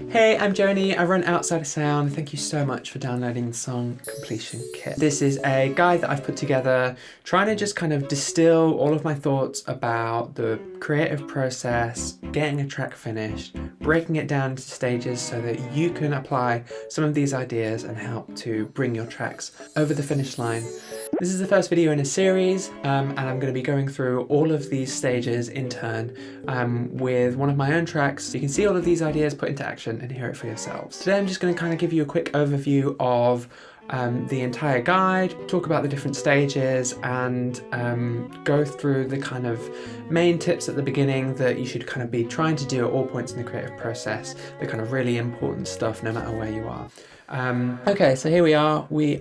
Hey, I'm Joni, I run Outside of Sound. Thank you so much for downloading the Song Completion Kit. This is a guide that I've put together trying to just kind of distill all of my thoughts about the creative process, getting a track finished, breaking it down into stages so that you can apply some of these ideas and help to bring your tracks over the finish line. This is the first video in a series, and I'm going to be going through all of these stages in turn with one of my own tracks, so you can see all of these ideas put into action and hear it for yourselves. Today I'm just going to kind of give you a quick overview of the entire guide, talk about the different stages, and go through the kind of main tips at the beginning that you should kind of be trying to do at all points in the creative process, the kind of really important stuff no matter where you are. Okay, so here we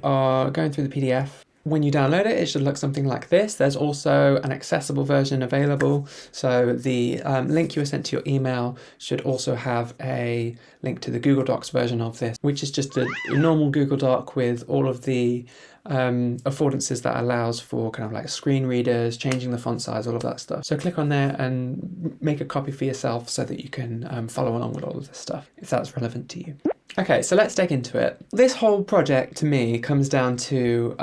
are going through the PDF. When you download it, it should look something like this. There's also an accessible version available. So the link you were sent to your email should also have a link to the Google Docs version of this, which is just a normal Google Doc with all of the affordances that allows for kind of like screen readers, changing the font size, all of that stuff. So click on there and make a copy for yourself so that you can follow along with all of this stuff, if that's relevant to you. Okay, so let's dig into it. This whole project to me comes down to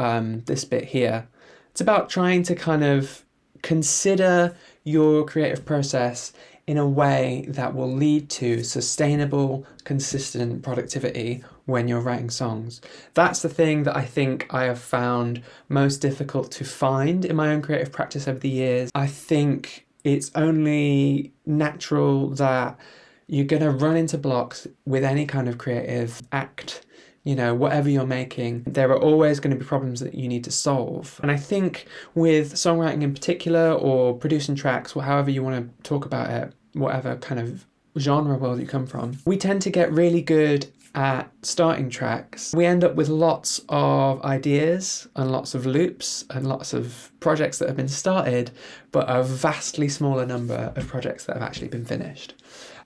this bit here. It's about trying to kind of consider your creative process in a way that will lead to sustainable, consistent productivity when you're writing songs. That's the thing that I think I have found most difficult to find in my own creative practice over the years. I think it's only natural that you're going to run into blocks with any kind of creative act, you know, whatever you're making. There are always going to be problems that you need to solve. And I think with songwriting in particular, or producing tracks, or however you want to talk about it, whatever kind of genre world you come from, we tend to get really good at starting tracks. We end up with lots of ideas and lots of loops and lots of projects that have been started, but a vastly smaller number of projects that have actually been finished.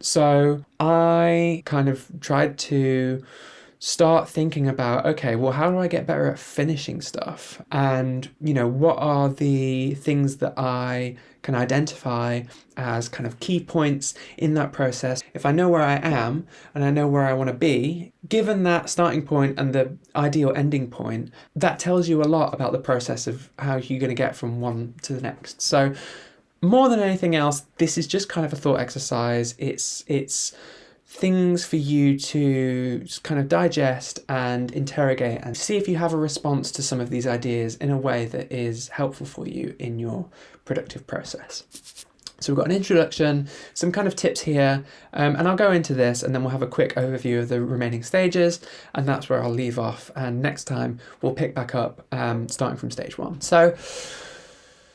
So I kind of tried to start thinking about, okay, well, how do I get better at finishing stuff? And, you know, what are the things that I can identify as kind of key points in that process? If I know where I am and I know where I want to be, given that starting point and the ideal ending point, that tells you a lot about the process of how you're going to get from one to the next. So more than anything else, this is just kind of a thought exercise. It's things for you to just kind of digest and interrogate and see if you have a response to some of these ideas in a way that is helpful for you in your productive process. So we've got an introduction, some kind of tips here, and I'll go into this and then we'll have a quick overview of the remaining stages, and that's where I'll leave off. And next time we'll pick back up starting from stage one. So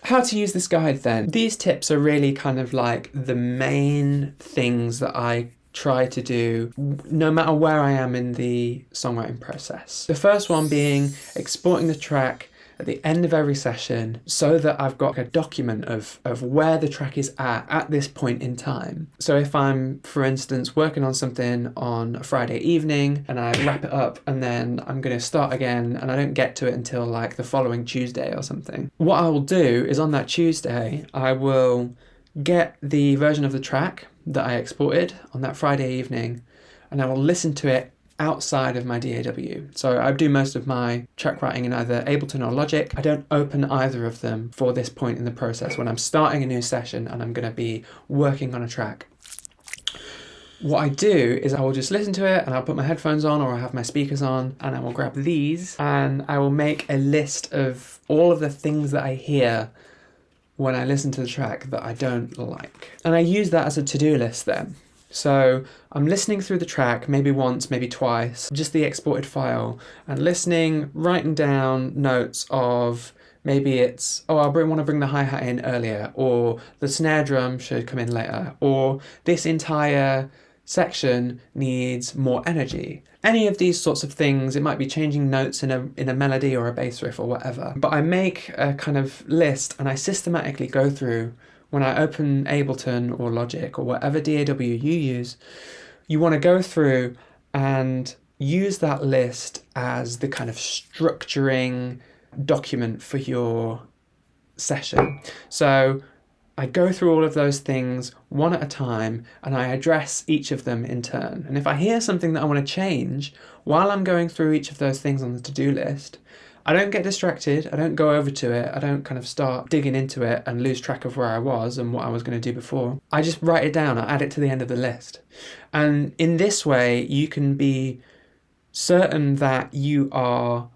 how to use this guide then? These tips are really kind of like the main things that I try to do no matter where I am in the songwriting process. The first one being exporting the track at the end of every session so that I've got a document of where the track is at this point in time. So if I'm, for instance, working on something on a Friday evening and I wrap it up and then I'm going to start again and I don't get to it until like the following Tuesday or something, what I will do is on that Tuesday I will get the version of the track that I exported on that Friday evening and I will listen to it outside of my DAW. So I do most of my track writing in either Ableton or Logic. I don't open either of them for this point in the process when I'm starting a new session and I'm going to be working on a track. What I do is I will just listen to it and I'll put my headphones on or I'll have my speakers on and I will grab these and I will make a list of all of the things that I hear when I listen to the track that I don't like. And I use that as a to-do list then. So I'm listening through the track, maybe once, maybe twice, just the exported file, and listening, writing down notes of maybe it's, oh, I want to bring the hi-hat in earlier, or the snare drum should come in later, or this entire section needs more energy. Any of these sorts of things, it might be changing notes in a melody or a bass riff or whatever. But I make a kind of list and I systematically go through. When I open Ableton or Logic or whatever DAW you use, you want to go through and use that list as the kind of structuring document for your session. So I go through all of those things one at a time and I address each of them in turn. And if I hear something that I want to change while I'm going through each of those things on the to-do list, I don't get distracted, I don't go over to it, I don't kind of start digging into it and lose track of where I was and what I was going to do before. I just write it down, I add it to the end of the list. And in this way, you can be certain that you are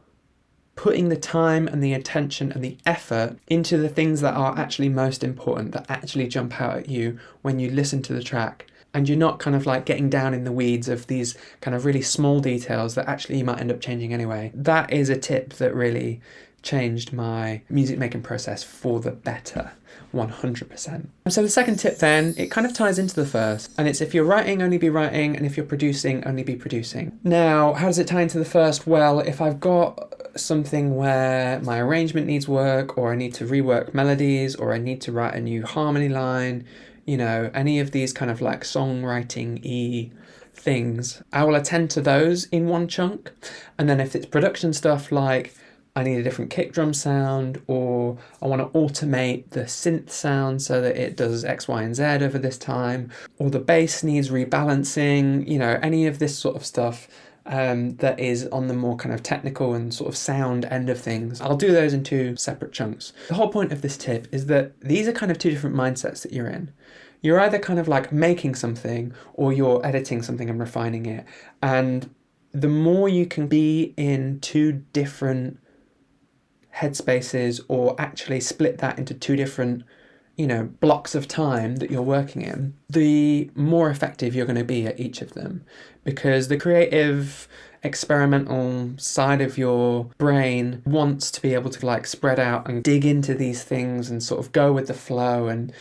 putting the time and the attention and the effort into the things that are actually most important, that actually jump out at you when you listen to the track. And you're not kind of like getting down in the weeds of these kind of really small details that actually you might end up changing anyway. That is a tip that really changed my music making process for the better, 100%. So the second tip then, it kind of ties into the first, and it's if you're writing, only be writing, and if you're producing, only be producing. Now, how does it tie into the first? Well, if I've got something where my arrangement needs work, or I need to rework melodies, or I need to write a new harmony line, you know, any of these kind of like songwriting-y things, I will attend to those in one chunk. And then if it's production stuff like I need a different kick drum sound, or I want to automate the synth sound so that it does X, Y, and Z over this time, or the bass needs rebalancing, you know, any of this sort of stuff that is on the more kind of technical and sort of sound end of things, I'll do those in two separate chunks. The whole point of this tip is that these are kind of two different mindsets that you're in. You're either kind of like making something or you're editing something and refining it. And the more you can be in two different headspaces, or actually split that into two different, you know, blocks of time that you're working in, the more effective you're going to be at each of them. Because the creative, experimental side of your brain wants to be able to like spread out and dig into these things and sort of go with the flow and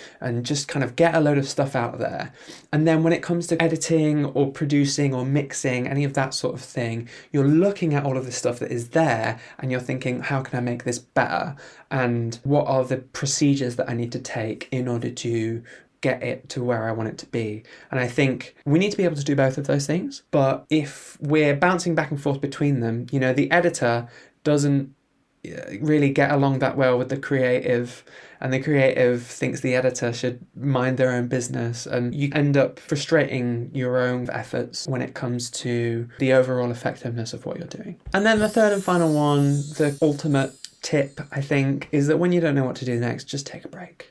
just kind of get a load of stuff out there. And then when it comes to editing or producing or mixing, any of that sort of thing, you're looking at all of the stuff that is there and you're thinking, how can I make this better? And what are the procedures that I need to take in order to get it to where I want it to be? And I think we need to be able to do both of those things. But if we're bouncing back and forth between them, you know, the editor doesn't really get along that well with the creative, and the creative thinks the editor should mind their own business, and you end up frustrating your own efforts when it comes to the overall effectiveness of what you're doing. And then the third and final one, the ultimate tip, I think, is that when you don't know what to do next, just take a break.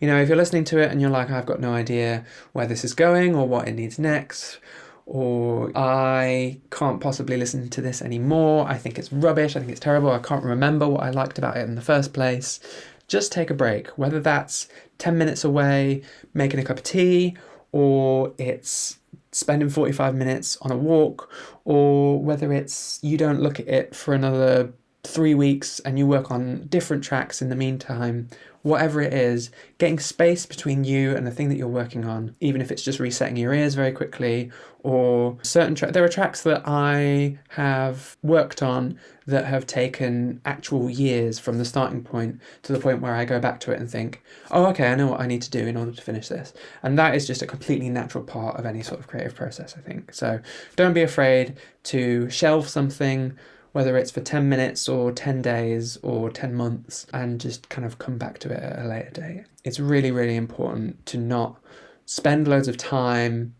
You know, if you're listening to it and you're like, I've got no idea where this is going or what it needs next, or I can't possibly listen to this anymore, I think it's rubbish, I think it's terrible, I can't remember what I liked about it in the first place, just take a break. Whether that's 10 minutes away making a cup of tea, or it's spending 45 minutes on a walk, or whether it's you don't look at it for another 3 weeks and you work on different tracks in the meantime. Whatever it is, getting space between you and the thing that you're working on, even if it's just resetting your ears very quickly, or certain tracks. There are tracks that I have worked on that have taken actual years from the starting point to the point where I go back to it and think, oh, okay, I know what I need to do in order to finish this. And that is just a completely natural part of any sort of creative process, I think. So don't be afraid to shelve something, whether it's for 10 minutes or 10 days or 10 months, and just kind of come back to it at a later date. It's really, really important to not spend loads of time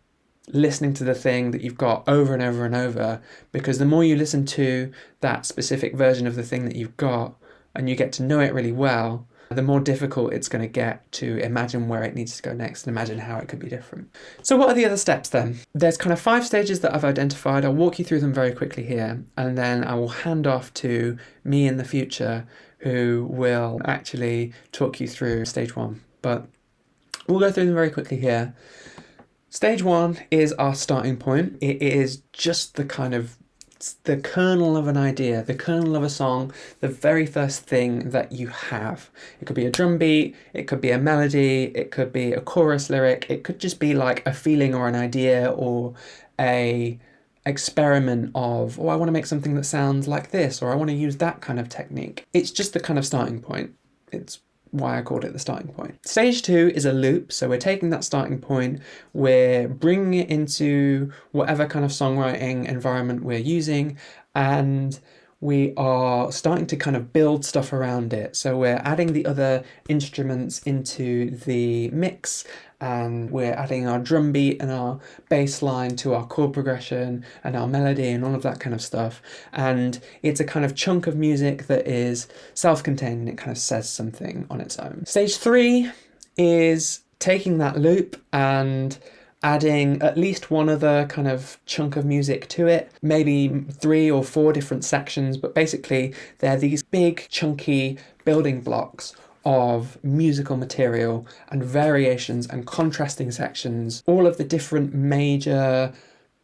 listening to the thing that you've got over and over and over, because the more you listen to that specific version of the thing that you've got and you get to know it really well, the more difficult it's going to get to imagine where it needs to go next and imagine how it could be different. So what are the other steps then? There's kind of 5 stages that I've identified. I'll walk you through them very quickly here, and then I will hand off to me in the future, who will actually talk you through stage 1. But we'll go through them very quickly here. Stage 1 is our starting point. It is just the kind of the kernel of an idea, the kernel of a song, the very first thing that you have. It could be a drum beat, it could be a melody, it could be a chorus lyric, it could just be like a feeling or an idea or a experiment of, oh, I want to make something that sounds like this, or I want to use that kind of technique. It's just the kind of starting point. It's why I called it the starting point. Stage 2 is a loop, so we're taking that starting point, we're bringing it into whatever kind of songwriting environment we're using, and we are starting to kind of build stuff around it. So we're adding the other instruments into the mix, and we're adding our drum beat and our bass line to our chord progression and our melody and all of that kind of stuff. And it's a kind of chunk of music that is self-contained and it kind of says something on its own. Stage 3 is taking that loop and adding at least one other kind of chunk of music to it, maybe 3 or 4 different sections, but basically they're these big chunky building blocks of musical material and variations and contrasting sections, all of the different major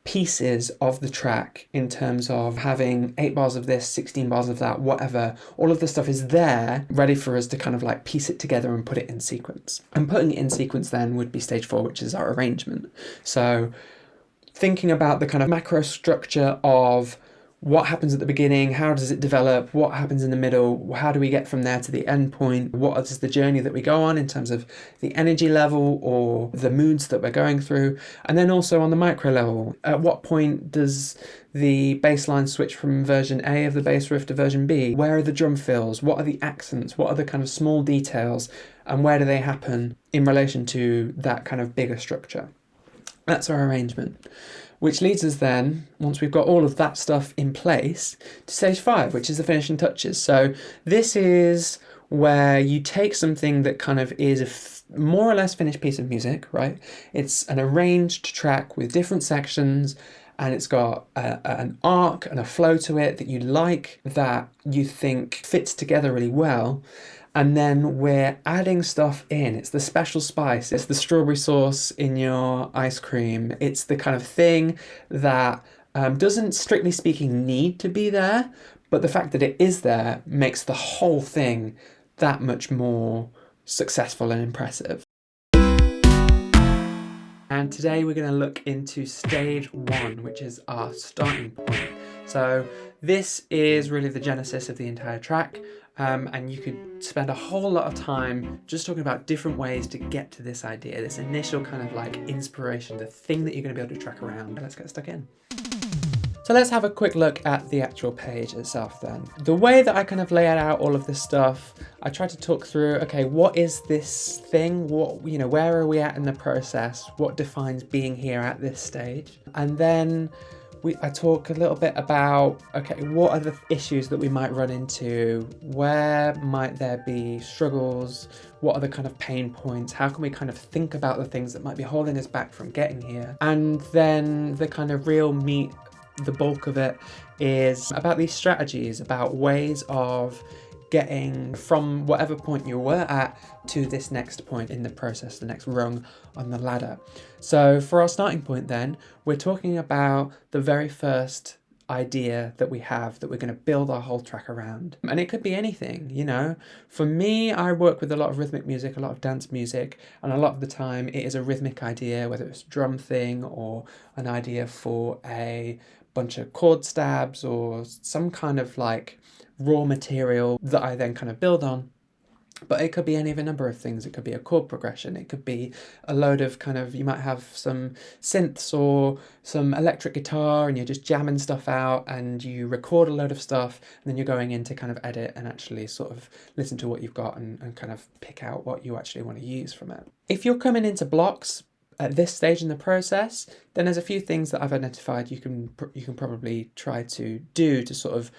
pieces of the track in terms of having 8 bars of this, 16 bars of that, whatever. All of the stuff is there ready for us to kind of like piece it together and put it in sequence. And putting it in sequence then would be stage 4, which is our arrangement. So thinking about the kind of macro structure of what happens at the beginning, how does it develop, what happens in the middle, how do we get from there to the end point, what is the journey that we go on in terms of the energy level or the moods that we're going through, and then also on the micro level, at what point does the bass line switch from version A of the bass riff to version B, where are the drum fills, what are the accents, what are the kind of small details, and where do they happen in relation to that kind of bigger structure. That's our arrangement. Which leads us then, once we've got all of that stuff in place, to stage 5, which is the finishing touches. So this is where you take something that kind of is a more or less finished piece of music, right? It's an arranged track with different sections, and it's got an arc and a flow to it that you like, that you think fits together really well. And then we're adding stuff in. It's the special spice. It's the strawberry sauce in your ice cream. It's the kind of thing that doesn't, strictly speaking, need to be there, but the fact that it is there makes the whole thing that much more successful and impressive. And today we're going to look into stage 1, which is our starting point. So this is really the genesis of the entire track. And you could spend a whole lot of time just talking about different ways to get to this idea, this initial kind of like inspiration, the thing that you're going to be able to track around. Let's get stuck in. So let's have a quick look at the actual page itself then. The way that I kind of lay out all of this stuff, I try to talk through, okay, what is this thing? What, where are we at in the process? What defines being here at this stage? And then I talk a little bit about, okay, what are the issues that we might run into? Where might there be struggles? What are the kind of pain points? How can we kind of think about the things that might be holding us back from getting here? And then the kind of real meat, the bulk of it, is about these strategies, about ways of getting from whatever point you were at to this next point in the process, the next rung on the ladder. So for our starting point then, we're talking about the very first idea that we have that we're going to build our whole track around. And it could be anything, For me, I work with a lot of rhythmic music, a lot of dance music, and a lot of the time it is a rhythmic idea, whether it's a drum thing or an idea for a bunch of chord stabs or some kind of like raw material that I then kind of build on. But it could be any of a number of things. It could be a chord progression. It could be a load of you might have some synths or some electric guitar and you're just jamming stuff out and you record a load of stuff and then you're going in to kind of edit and actually sort of listen to what you've got and kind of pick out what you actually want to use from it. If you're coming into blocks at this stage in the process, then there's a few things that I've identified you can probably try to do to sort of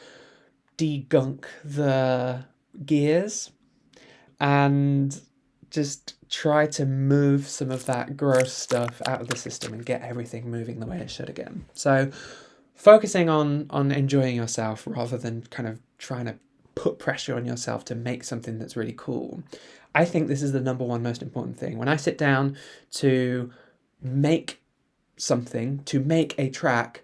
degunk the gears and just try to move some of that gross stuff out of the system and get everything moving the way it should again. So focusing on enjoying yourself rather than kind of trying to put pressure on yourself to make something that's really cool. I think this is the number one most important thing. When I sit down to make something, to make a track,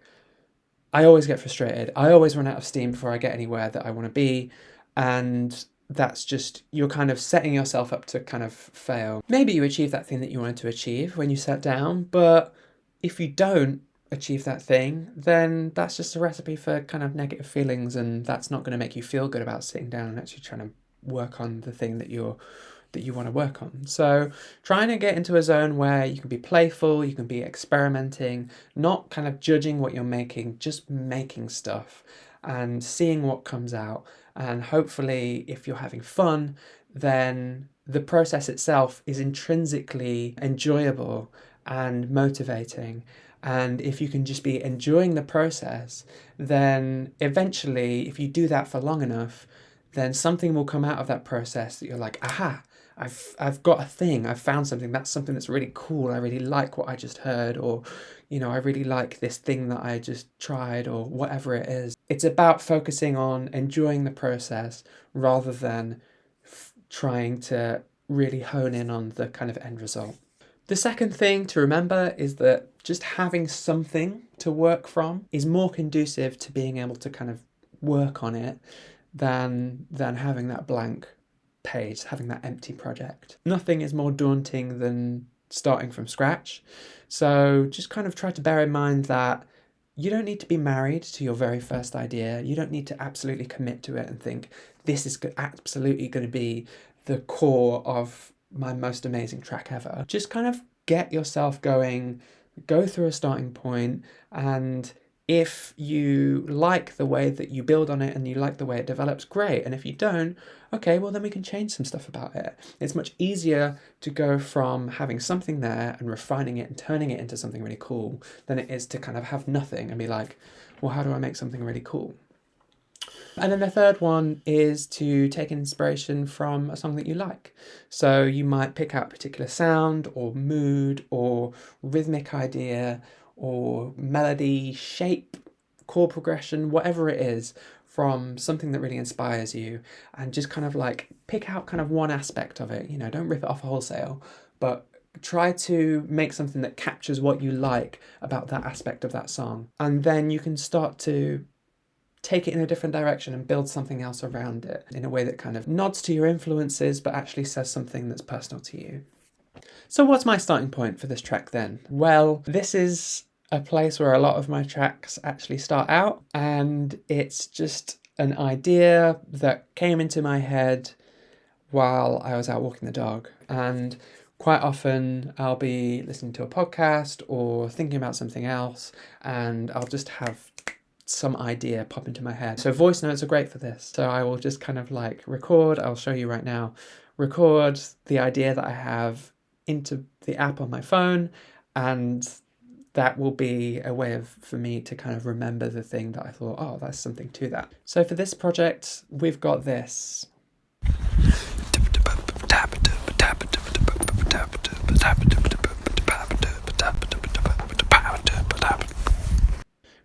I always get frustrated. I always run out of steam before I get anywhere that I want to be. And that's just, you're kind of setting yourself up to kind of fail. Maybe you achieve that thing that you wanted to achieve when you sat down, but if you don't achieve that thing, then that's just a recipe for kind of negative feelings, and that's not going to make you feel good about sitting down and actually trying to work on the thing that you want to work on. So trying to get into a zone where you can be playful, you can be experimenting, not kind of judging what you're making, just making stuff and seeing what comes out. And hopefully, if you're having fun, then the process itself is intrinsically enjoyable and motivating. And if you can just be enjoying the process, then eventually, if you do that for long enough, then something will come out of that process that you're like, aha, I've got a thing, I've found something, that's something that's really cool, I really like what I just heard, or, I really like this thing that I just tried, or whatever it is. It's about focusing on enjoying the process rather than trying to really hone in on the kind of end result. The second thing to remember is that just having something to work from is more conducive to being able to kind of work on it than having that blank page, having that empty project. Nothing is more daunting than starting from scratch. So just kind of try to bear in mind that you don't need to be married to your very first idea. You don't need to absolutely commit to it and think, this is absolutely going to be the core of my most amazing track ever. Just kind of get yourself going, go through a starting point, and if you like the way that you build on it and you like the way it develops, great. And if you don't, okay, well then we can change some stuff about it. It's much easier to go from having something there and refining it and turning it into something really cool than it is to kind of have nothing and be like, well, how do I make something really cool? And then the third one is to take inspiration from a song that you like. So you might pick out a particular sound or mood or rhythmic idea or melody, shape, chord progression, whatever it is, from something that really inspires you, and just kind of like pick out kind of one aspect of it. Don't rip it off wholesale, but try to make something that captures what you like about that aspect of that song. And then you can start to take it in a different direction and build something else around it in a way that kind of nods to your influences but actually says something that's personal to you. So what's my starting point for this track then? Well, this is a place where a lot of my tracks actually start out, and it's just an idea that came into my head while I was out walking the dog. And quite often I'll be listening to a podcast or thinking about something else, and I'll just have some idea pop into my head. So voice notes are great for this. So I will just kind of like record, I'll show you right now, record the idea that I have into the app on my phone, and that will be a way for me to kind of remember the thing that I thought, oh, there's something to that. So for this project, we've got this.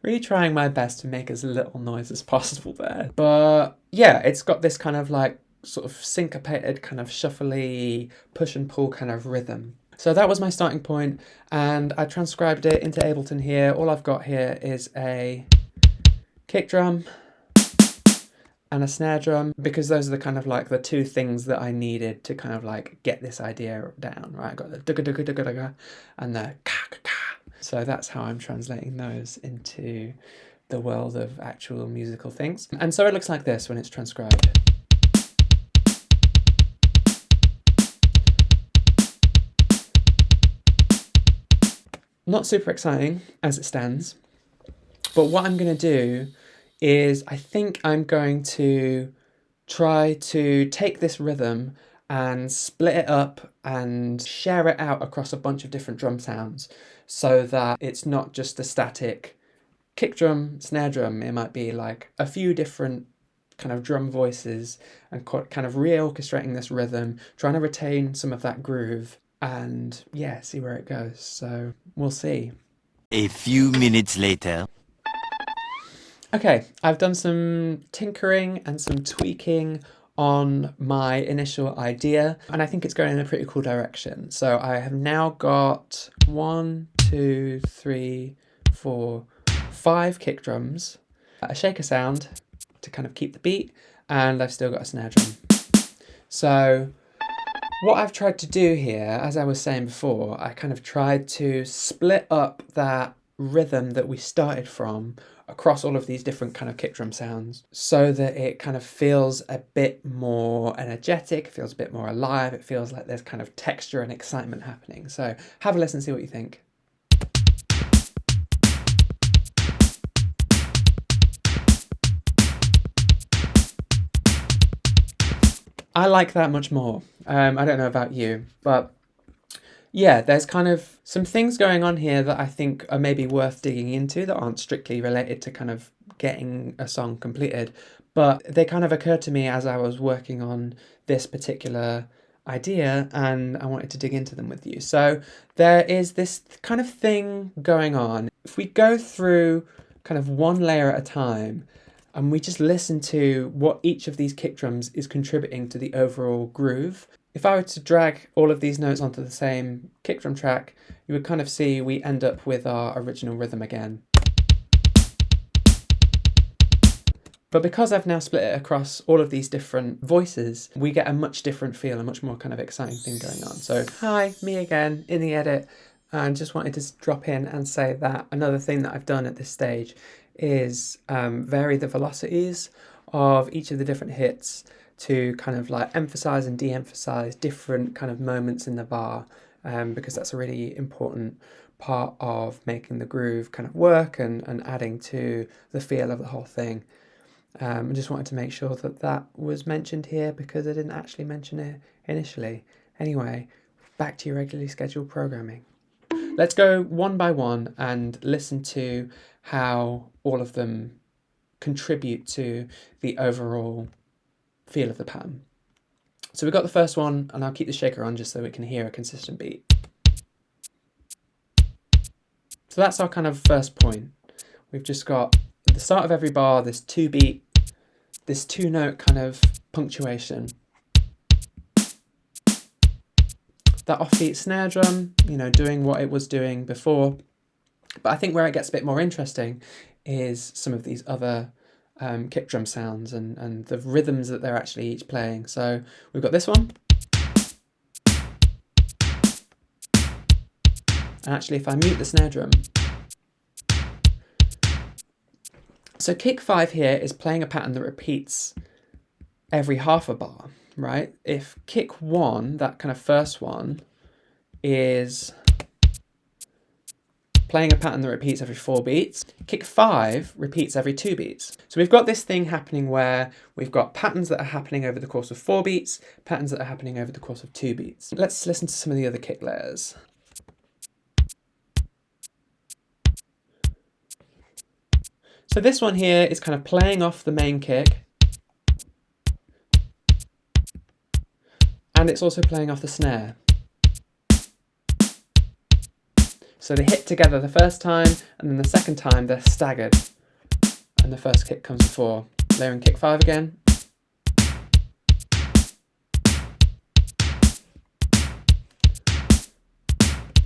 Really trying my best to make as little noise as possible there. But yeah, it's got this kind of like sort of syncopated, kind of shuffly, push and pull kind of rhythm. So that was my starting point, and I transcribed it into Ableton here. All I've got here is a kick drum and a snare drum, because those are the kind of like the two things that I needed to kind of like get this idea down, right? I got the dugga dugga dugga dugga and the ka ka ka. So that's how I'm translating those into the world of actual musical things. And so it looks like this when it's transcribed. Not super exciting as it stands, but what I'm going to do is I think I'm going to try to take this rhythm and split it up and share it out across a bunch of different drum sounds so that it's not just a static kick drum, snare drum. It might be like a few different kind of drum voices and kind of reorchestrating this rhythm, trying to retain some of that groove and yeah, see where it goes. So we'll see. A few minutes later. Okay, I've done some tinkering and some tweaking on my initial idea, and I think it's going in a pretty cool direction. So I have now got 1, 2, 3, 4, 5 kick drums, a shaker sound to kind of keep the beat, and I've still got a snare drum. So what I've tried to do here, as I was saying before, I kind of tried to split up that rhythm that we started from across all of these different kind of kick drum sounds so that it kind of feels a bit more energetic, it feels a bit more alive, it feels like there's kind of texture and excitement happening. So have a listen, see what you think. I like that much more. I don't know about you, but yeah, there's kind of some things going on here that I think are maybe worth digging into that aren't strictly related to kind of getting a song completed, but they kind of occurred to me as I was working on this particular idea and I wanted to dig into them with you. So there is this kind of thing going on. If we go through kind of one layer at a time and we just listen to what each of these kick drums is contributing to the overall groove. If I were to drag all of these notes onto the same kick drum track, you would kind of see we end up with our original rhythm again. But because I've now split it across all of these different voices, we get a much different feel, a much more kind of exciting thing going on. So hi, me again in the edit, and just wanted to drop in and say that another thing that I've done at this stage is vary the velocities of each of the different hits to kind of like emphasize and de-emphasize different kind of moments in the bar, because that's a really important part of making the groove kind of work and adding to the feel of the whole thing. I just wanted to make sure that that was mentioned here because I didn't actually mention it initially. Anyway, back to your regularly scheduled programming. Let's go one by one and listen to how all of them contribute to the overall feel of the pattern. So we've got the first one, and I'll keep the shaker on just so we can hear a consistent beat. So that's our kind of first point. We've just got at the start of every bar this 2-beat, this 2-note kind of punctuation. That offbeat snare drum, you know, doing what it was doing before. But I think where it gets a bit more interesting is some of these other kick drum sounds and the rhythms that they're actually each playing. So we've got this one. And actually, if I mute the snare drum, so kick 5 here is playing a pattern that repeats every half a bar, right? If kick 1, that kind of first one, is playing a pattern that repeats every 4 beats, kick 5 repeats every 2 beats. So we've got this thing happening where we've got patterns that are happening over the course of 4 beats, patterns that are happening over the course of 2 beats. Let's listen to some of the other kick layers. So this one here is kind of playing off the main kick, and it's also playing off the snare. So they hit together the first time, and then the second time they're staggered, and the first kick comes before. Layering kick 5 again.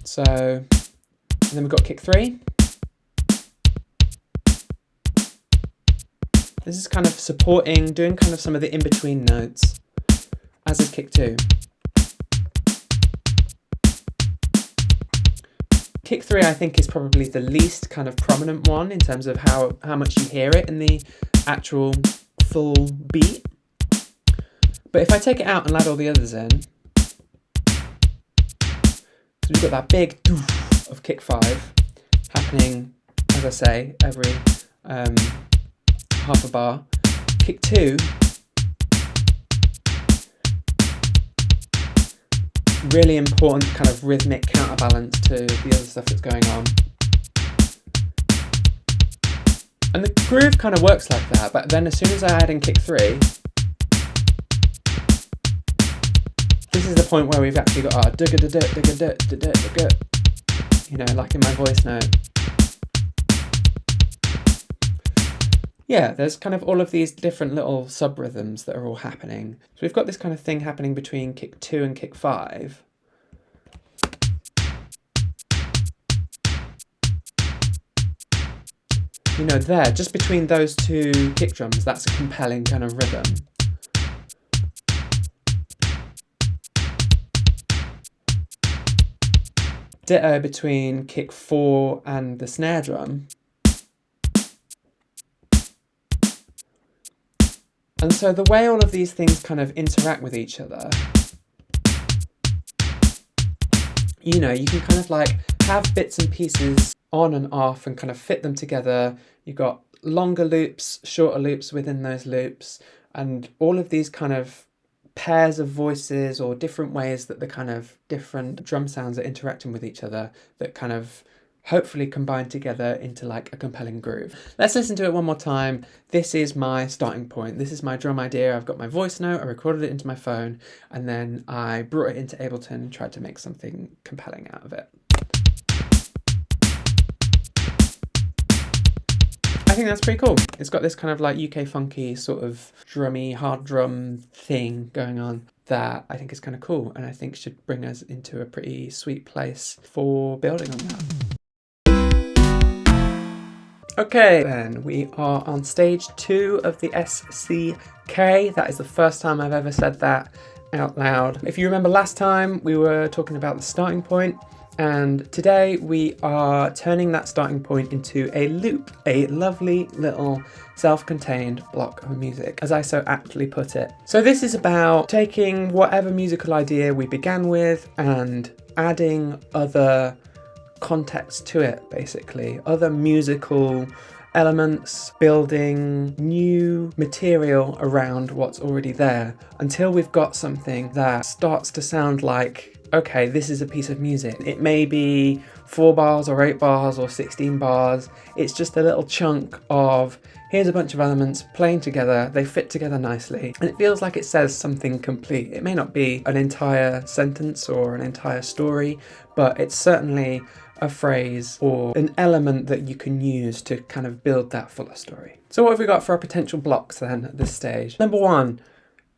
So, and then we've got kick 3. This is kind of supporting, doing kind of some of the in-between notes, as is kick 2. Kick 3, I think, is probably the least kind of prominent one in terms of how much you hear it in the actual full beat. But if I take it out and add all the others in, so we've got that big doof of kick 5 happening, as I say, every half a bar. Kick 2, really important kind of rhythmic counterbalance to the other stuff that's going on. And the groove kind of works like that, but then as soon as I add in kick 3, this is the point where we've actually got our you know, like in my voice note. Yeah, there's kind of all of these different little sub-rhythms that are all happening. So we've got this kind of thing happening between kick 2 and kick 5. You know, there, just between those two kick drums, that's a compelling kind of rhythm. Ditto between kick 4 and the snare drum. And so the way all of these things kind of interact with each other, you know, you can kind of like have bits and pieces on and off and kind of fit them together. You've got longer loops, shorter loops within those loops, and all of these kind of pairs of voices or different ways that the kind of different drum sounds are interacting with each other that kind of hopefully combine together into like a compelling groove. Let's listen to it one more time. This is my starting point. This is my drum idea. I've got my voice note, I recorded it into my phone, and then I brought it into Ableton and tried to make something compelling out of it. I think that's pretty cool. It's got this kind of like UK funky sort of drummy, hard drum thing going on that I think is kind of cool, and I think should bring us into a pretty sweet place for building on that. Okay, then we are on stage 2 of the SCK. That is the first time I've ever said that out loud. If you remember last time, we were talking about the starting point, and today we are turning that starting point into a loop, a lovely little self-contained block of music, as I so aptly put it. So this is about taking whatever musical idea we began with and adding other context to it, basically, other musical elements, building new material around what's already there until we've got something that starts to sound like, okay, this is a piece of music. It may be 4 bars or 8 bars or 16 bars. It's just a little chunk of, here's a bunch of elements playing together, they fit together nicely, and it feels like it says something complete. It may not be an entire sentence or an entire story, but it's certainly a phrase or an element that you can use to kind of build that fuller story. So what have we got for our potential blocks then at this stage? Number 1,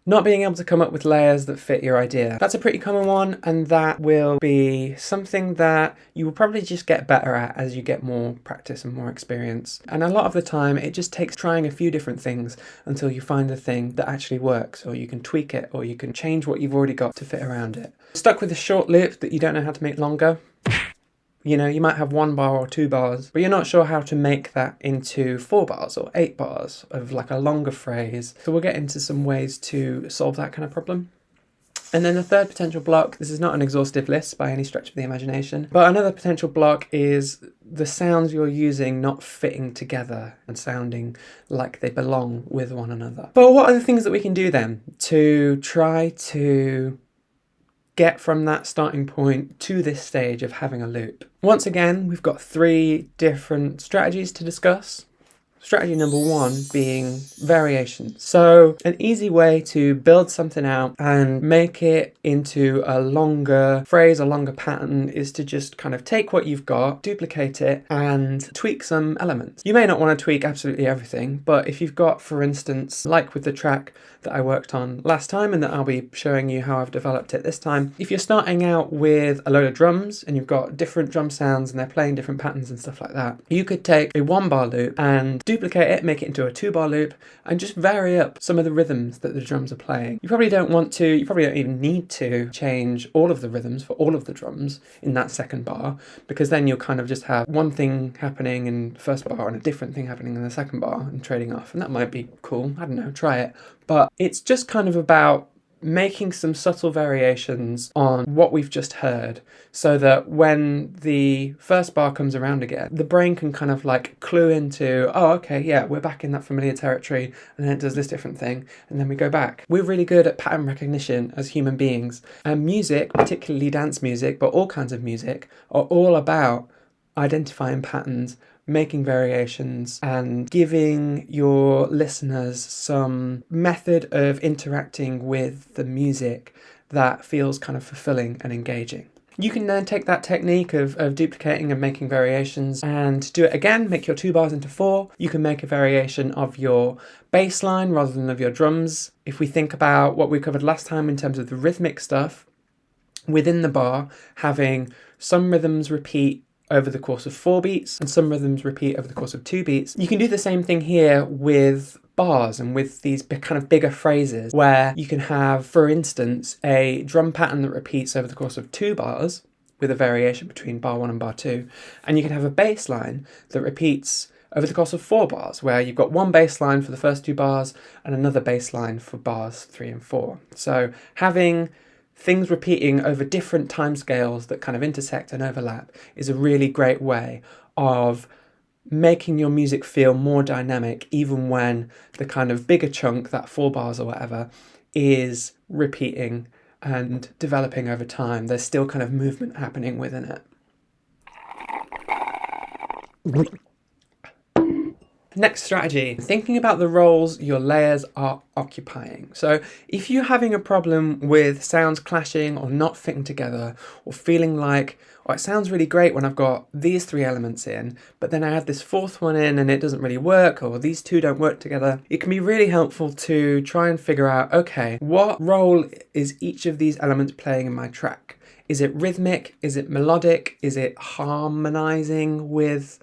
not being able to come up with layers that fit your idea. That's a pretty common one, and that will be something that you will probably just get better at as you get more practice and more experience. And a lot of the time it just takes trying a few different things until you find the thing that actually works, or you can tweak it, or you can change what you've already got to fit around it. Stuck with a short loop that you don't know how to make longer? You know, you might have 1 bar or 2 bars, but you're not sure how to make that into 4 bars or 8 bars of like a longer phrase. So we'll get into some ways to solve that kind of problem. And then the third potential block, this is not an exhaustive list by any stretch of the imagination, but another potential block is the sounds you're using not fitting together and sounding like they belong with one another. But what are the things that we can do then to try to get from that starting point to this stage of having a loop? Once again, we've got 3 different strategies to discuss. Strategy number 1 being variation. So an easy way to build something out and make it into a longer phrase, a longer pattern, is to just kind of take what you've got, duplicate it, and tweak some elements. You may not want to tweak absolutely everything, but if you've got, for instance, like with the track that I worked on last time and that I'll be showing you how I've developed it this time, if you're starting out with a load of drums and you've got different drum sounds and they're playing different patterns and stuff like that, you could take a 1 bar loop and duplicate it, make it into a 2 bar loop, and just vary up some of the rhythms that the drums are playing. You probably don't want to, you probably don't even need to change all of the rhythms for all of the drums in that 2nd bar, because then you'll kind of just have one thing happening in the 1st bar and a different thing happening in the 2nd bar and trading off, and that might be cool. I don't know, try it. But it's just kind of about making some subtle variations on what we've just heard, so that when the 1st bar comes around again, the brain can kind of like clue into, oh, okay, yeah, we're back in that familiar territory, and then it does this different thing, and then we go back. We're really good at pattern recognition as human beings, and music, particularly dance music, but all kinds of music, are all about identifying patterns, making variations, and giving your listeners some method of interacting with the music that feels kind of fulfilling and engaging. You can then take that technique of duplicating and making variations and do it again, make your 2 bars into 4. You can make a variation of your bass line rather than of your drums. If we think about what we covered last time in terms of the rhythmic stuff, within the bar, having some rhythms repeat over the course of 4 beats and some rhythms repeat over the course of 2 beats. You can do the same thing here with bars and with these kind of bigger phrases, where you can have, for instance, a drum pattern that repeats over the course of 2 bars with a variation between bar 1 and bar 2, and you can have a bass line that repeats over the course of 4 bars, where you've got one bass line for the first 2 bars and another bass line for bars 3 and 4. So having things repeating over different timescales that kind of intersect and overlap is a really great way of making your music feel more dynamic, even when the kind of bigger chunk, that 4 bars or whatever, is repeating and developing over time. There's still kind of movement happening within it. Next strategy, thinking about the roles your layers are occupying. So if you're having a problem with sounds clashing or not fitting together, or feeling like, oh, it sounds really great when I've got these three elements in, but then I add this fourth one in and it doesn't really work, or these two don't work together, it can be really helpful to try and figure out, okay, what role is each of these elements playing in my track? Is it rhythmic? Is it melodic? Is it harmonizing with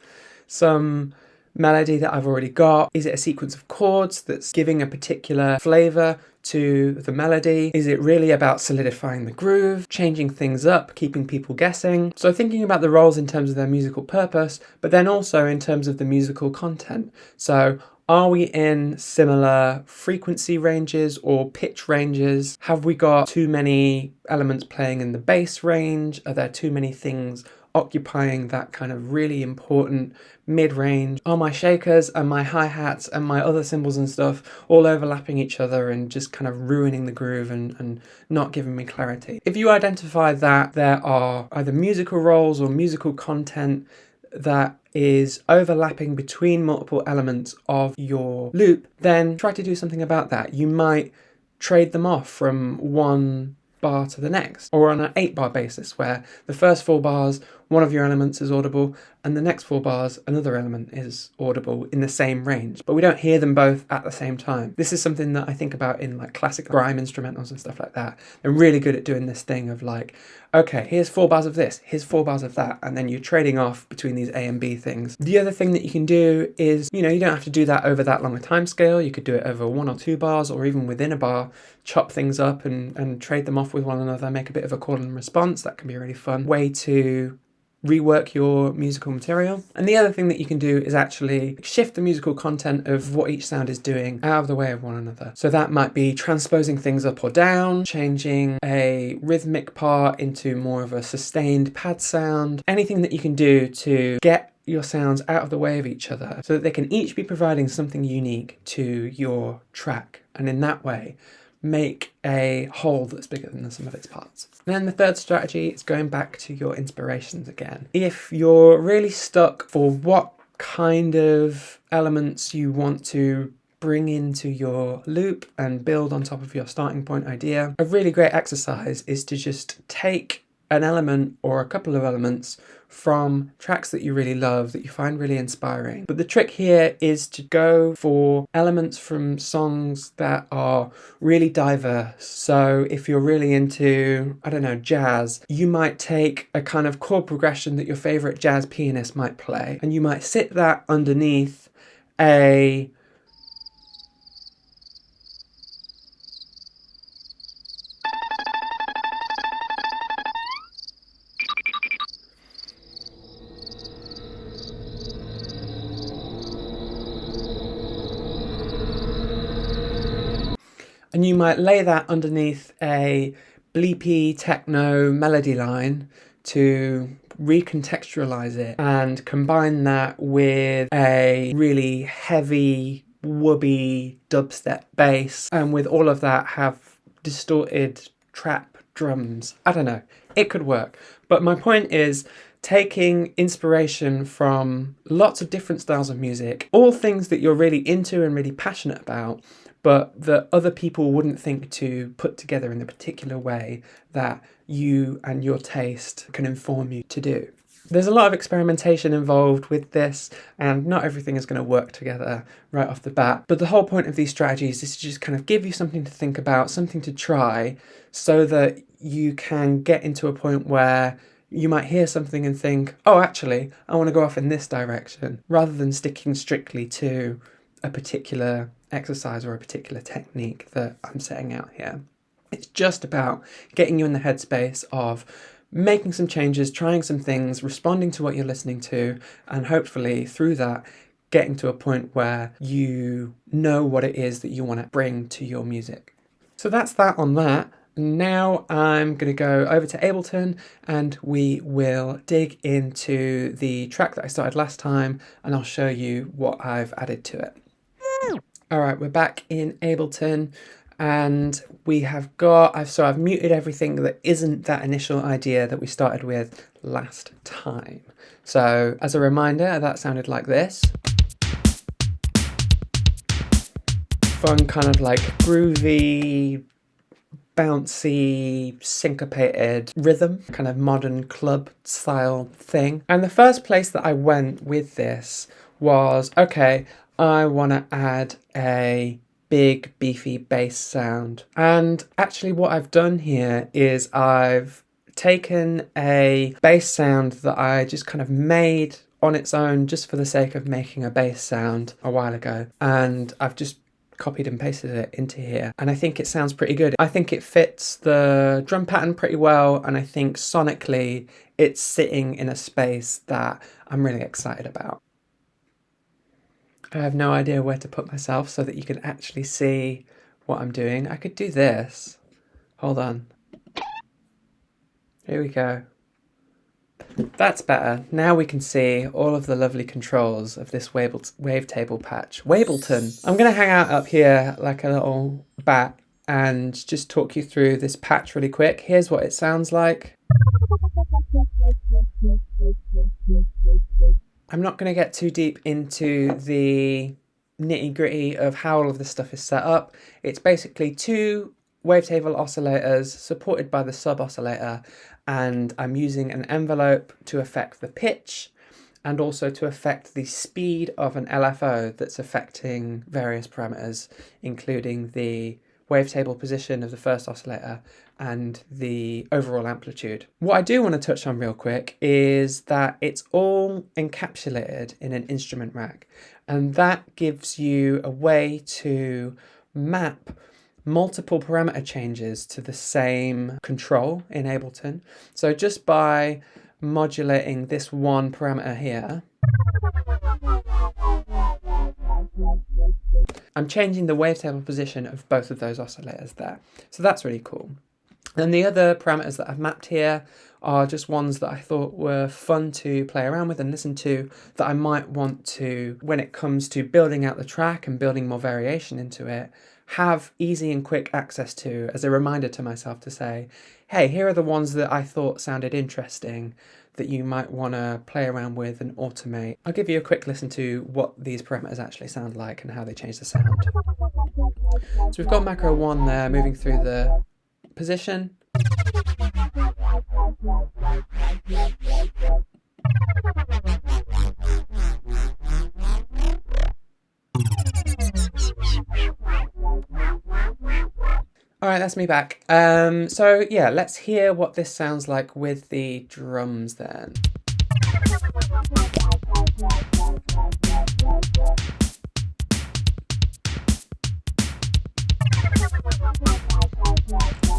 some melody that I've already got? Is it a sequence of chords that's giving a particular flavor to the melody? Is it really about solidifying the groove, changing things up, keeping people guessing? So thinking about the roles in terms of their musical purpose, but then also in terms of the musical content. So are we in similar frequency ranges or pitch ranges? Have we got too many elements playing in the bass range? Are there too many things occupying that kind of really important mid-range? Are my shakers and my hi-hats and my other cymbals and stuff all overlapping each other and just kind of ruining the groove and not giving me clarity? If you identify that there are either musical roles or musical content that is overlapping between multiple elements of your loop, then try to do something about that. You might trade them off from one bar to the next, or on an 8-bar basis where the first 4 bars one of your elements is audible and the next 4 bars another element is audible in the same range, but we don't hear them both at the same time. This is something that I think about in like classic grime instrumentals and stuff like that. They're really good at doing this thing of like, okay, here's 4 bars of this, here's 4 bars of that, and then you're trading off between these A and B things. The other thing that you can do is, you don't have to do that over that long a time scale. You could do it over 1 or 2 bars, or even within a bar, chop things up and trade them off with one another, make a bit of a call and response. That can be a really fun way to rework your musical material. And the other thing that you can do is actually shift the musical content of what each sound is doing out of the way of one another. So that might be transposing things up or down, changing a rhythmic part into more of a sustained pad sound, anything that you can do to get your sounds out of the way of each other so that they can each be providing something unique to your track, and in that way make a whole that's bigger than the sum of its parts. And then the third strategy is going back to your inspirations again. If you're really stuck for what kind of elements you want to bring into your loop and build on top of your starting point idea, a really great exercise is to just take an element or a couple of elements from tracks that you really love, that you find really inspiring. But the trick here is to go for elements from songs that are really diverse. So if you're really into, I don't know, jazz, you might take a kind of chord progression that your favorite jazz pianist might play, and you might sit that underneath a and you might lay that underneath a bleepy techno melody line to recontextualize it, and combine that with a really heavy, woobby dubstep bass, and with all of that have distorted trap drums. I don't know, it could work. But my point is, taking inspiration from lots of different styles of music, all things that you're really into and really passionate about, but that other people wouldn't think to put together in the particular way that you and your taste can inform you to do. There's a lot of experimentation involved with this, and not everything is going to work together right off the bat. But the whole point of these strategies is to just kind of give you something to think about, something to try, so that you can get into a point where you might hear something and think, oh, actually, I want to go off in this direction, rather than sticking strictly to a particular exercise or a particular technique that I'm setting out here. It's just about getting you in the headspace of making some changes, trying some things, responding to what you're listening to, and hopefully through that getting to a point where you know what it is that you want to bring to your music. So that's that on that. Now I'm going to go over to Ableton and we will dig into the track that I started last time, and I'll show you what I've added to it. All right, we're back in Ableton. And I've muted everything that isn't that initial idea that we started with last time. So as a reminder, that sounded like this. Fun, kind of like groovy, bouncy, syncopated rhythm, kind of modern club style thing. And the first place that I went with this was, okay, I want to add a big beefy bass sound. And actually what I've done here is I've taken a bass sound that I just kind of made on its own just for the sake of making a bass sound a while ago, and I've just copied and pasted it into here, and I think it sounds pretty good. I think it fits the drum pattern pretty well, and I think sonically it's sitting in a space that I'm really excited about. I have no idea where to put myself so that you can actually see what I'm doing. I could do this. Hold on. Here we go. That's better. Now we can see all of the lovely controls of this wavetable patch. Wableton. I'm going to hang out up here like a little bat and just talk you through this patch really quick. Here's what it sounds like. I'm not going to get too deep into the nitty-gritty of how all of this stuff is set up. It's basically two wavetable oscillators supported by the sub-oscillator, and I'm using an envelope to affect the pitch and also to affect the speed of an LFO that's affecting various parameters, including the wavetable position of the first oscillator and the overall amplitude. What I do want to touch on real quick is that it's all encapsulated in an instrument rack, and that gives you a way to map multiple parameter changes to the same control in Ableton. So just by modulating this one parameter here, I'm changing the wavetable position of both of those oscillators there. So that's really cool. And the other parameters that I've mapped here are just ones that I thought were fun to play around with and listen to, that I might want to, when it comes to building out the track and building more variation into it, have easy and quick access to, as a reminder to myself to say, hey, here are the ones that I thought sounded interesting that you might want to play around with and automate. I'll give you a quick listen to what these parameters actually sound like and how they change the sound. So we've got macro 1 there moving through the position. All right, that's me back. So yeah, let's hear what this sounds like with the drums then.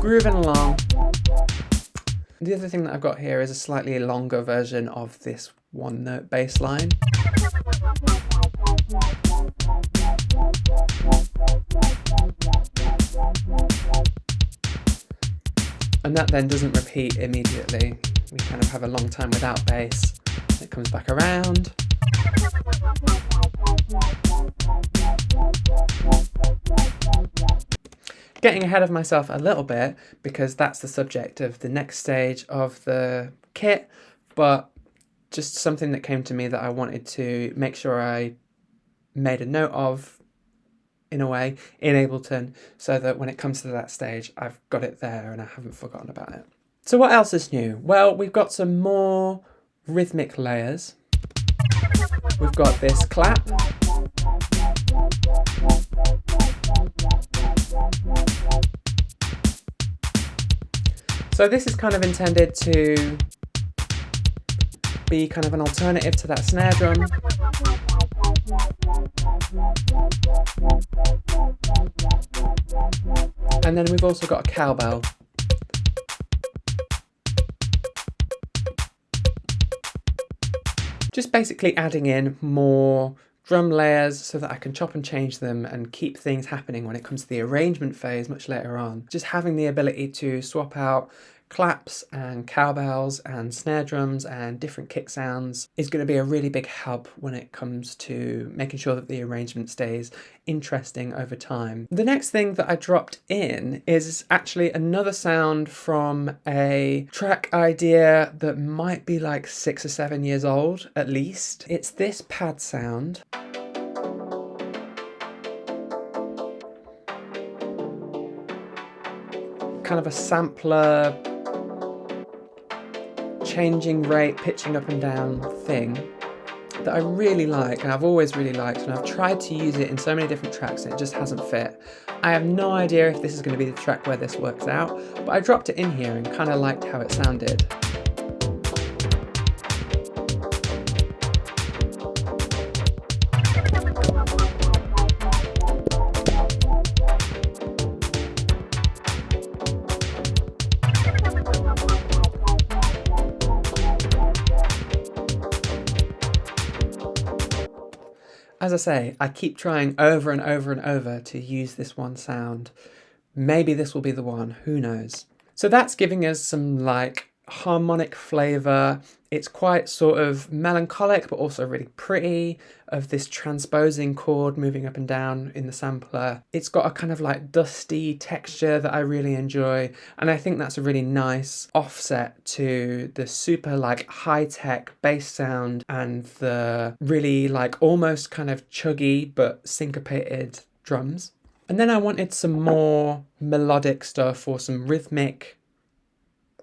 Grooving along. The other thing that I've got here is a slightly longer version of this one note bass line. And that then doesn't repeat immediately. We kind of have a long time without bass. It comes back around. Getting ahead of myself a little bit because that's the subject of the next stage of the kit, but just something that came to me that I wanted to make sure I made a note of, in a way, in Ableton, so that when it comes to that stage, I've got it there and I haven't forgotten about it. So what else is new? Well, we've got some more rhythmic layers. We've got this clap. So this is kind of intended to be kind of an alternative to that snare drum. And then we've also got a cowbell. Just basically adding in more drum layers so that I can chop and change them and keep things happening when it comes to the arrangement phase much later on. Just having the ability to swap out claps and cowbells and snare drums and different kick sounds is going to be a really big help when it comes to making sure that the arrangement stays interesting over time. The next thing that I dropped in is actually another sound from a track idea that might be like 6 or 7 years old at least. It's this pad sound. Kind of a sampler, changing rate, pitching up and down thing that I really like, and I've always really liked, and I've tried to use it in so many different tracks and it just hasn't fit. I have no idea if this is going to be the track where this works out, but I dropped it in here and kind of liked how it sounded. As I say, I keep trying over and over and over to use this one sound. Maybe this will be the one, who knows? So that's giving us some like harmonic flavour. It's quite sort of melancholic but also really pretty, of this transposing chord moving up and down in the sampler. It's got a kind of like dusty texture that I really enjoy, and I think that's a really nice offset to the super like high-tech bass sound and the really like almost kind of chuggy but syncopated drums. And then I wanted some more melodic stuff, or some rhythmic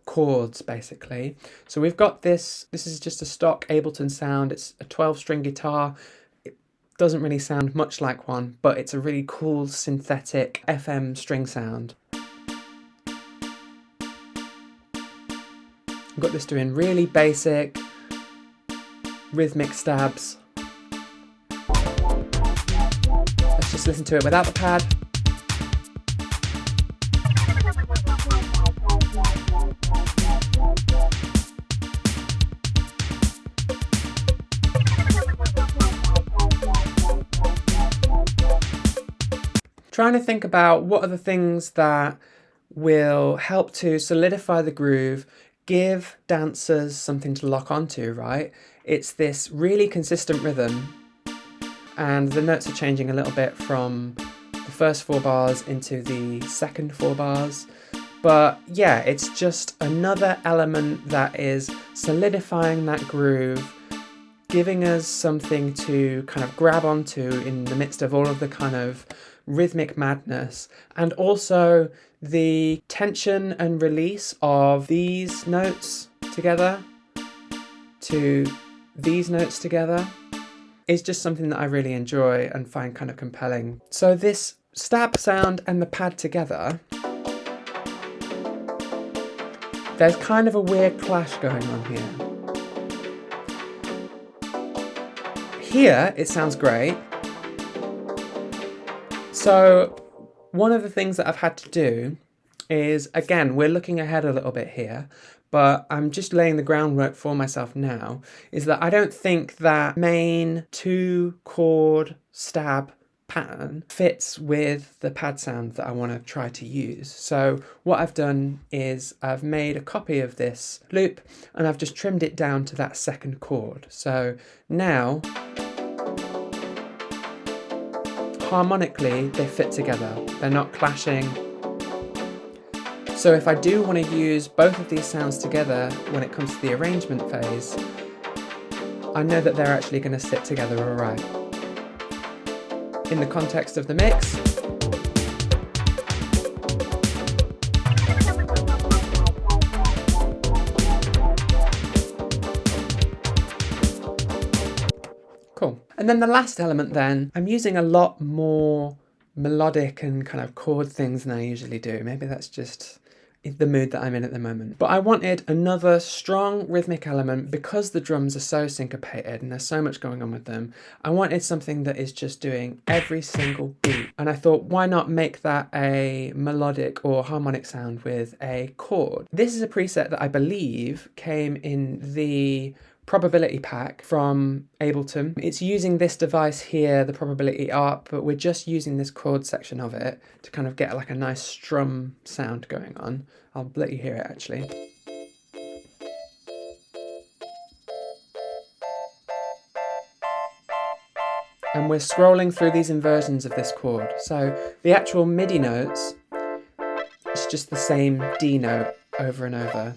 chords basically. So we've got this is just a stock Ableton sound. It's a 12-string guitar. It doesn't really sound much like one, but it's a really cool synthetic FM string sound. I've got this doing really basic rhythmic stabs. Let's just listen to it without the pad. Trying to think about what are the things that will help to solidify the groove, give dancers something to lock onto, right? It's this really consistent rhythm, and the notes are changing a little bit from the first 4 bars into the second 4 bars. But yeah, it's just another element that is solidifying that groove, giving us something to kind of grab onto in the midst of all of the kind of rhythmic madness, and also the tension and release of these notes together to these notes together is just something that I really enjoy and find kind of compelling. So this stab sound and the pad together, there's kind of a weird clash going on here. Here it sounds great. So one of the things that I've had to do is, again, we're looking ahead a little bit here, but I'm just laying the groundwork for myself now, is that I don't think that main 2-chord stab pattern fits with the pad sound that I want to try to use. So what I've done is I've made a copy of this loop and I've just trimmed it down to that 2nd chord. So now, harmonically, they fit together. They're not clashing. So if I do want to use both of these sounds together when it comes to the arrangement phase, I know that they're actually going to sit together all right. In the context of the mix, cool. And then the last element then, I'm using a lot more melodic and kind of chord things than I usually do. Maybe that's just the mood that I'm in at the moment. But I wanted another strong rhythmic element because the drums are so syncopated and there's so much going on with them. I wanted something that is just doing every single beat. And I thought, why not make that a melodic or harmonic sound with a chord? This is a preset that I believe came in the probability pack from Ableton. It's using this device here, the probability ARP, but we're just using this chord section of it to kind of get like a nice strum sound going on. I'll let you hear it actually. And we're scrolling through these inversions of this chord. So the actual MIDI notes, it's just the same D note over and over.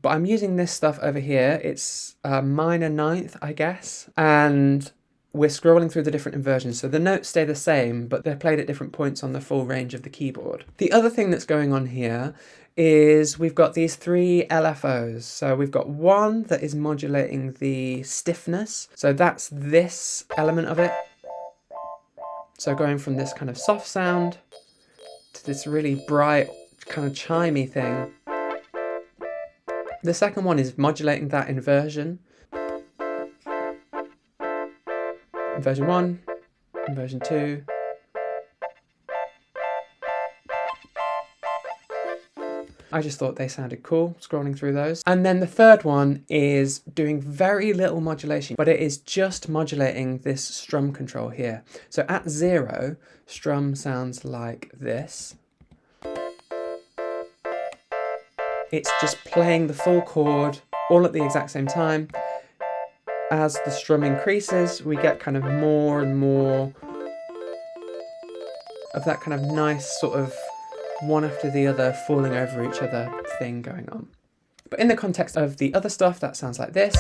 But I'm using this stuff over here. It's a minor ninth, I guess. And we're scrolling through the different inversions. So the notes stay the same, but they're played at different points on the full range of the keyboard. The other thing that's going on here is we've got these 3 LFOs. So we've got one that is modulating the stiffness. So that's this element of it. So going from this kind of soft sound to this really bright, kind of chimey thing. The second one is modulating that inversion. Inversion 1, inversion 2. I just thought they sounded cool, scrolling through those. And then the third one is doing very little modulation, but it is just modulating this strum control here. So at 0, strum sounds like this. It's just playing the full chord all at the exact same time. As the strum increases, we get kind of more and more of that kind of nice sort of one after the other falling over each other thing going on. But in the context of the other stuff, that sounds like this.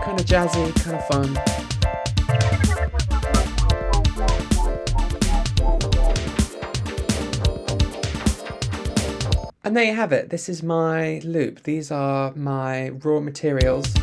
Kind of jazzy, kind of fun. And there you have it. This is my loop. These are my raw materials.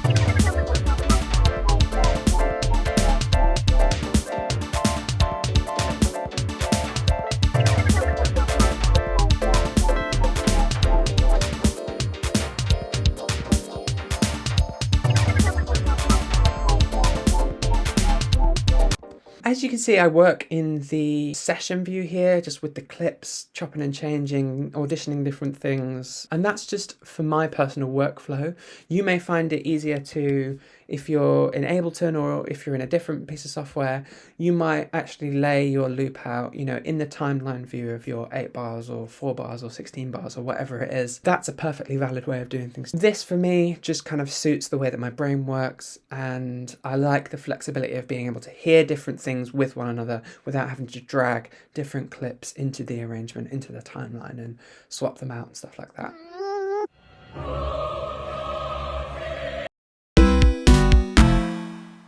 As you can see, I work in the session view here, just with the clips, chopping and changing, auditioning different things. And that's just for my personal workflow. You may find it easier to, if you're in Ableton or if you're in a different piece of software, you might actually lay your loop out, you know, in the timeline view of your 8 bars or 4 bars or 16 bars or whatever it is. That's a perfectly valid way of doing things. This for me just kind of suits the way that my brain works, and I like the flexibility of being able to hear different things with one another without having to drag different clips into the arrangement, into the timeline, and swap them out and stuff like that.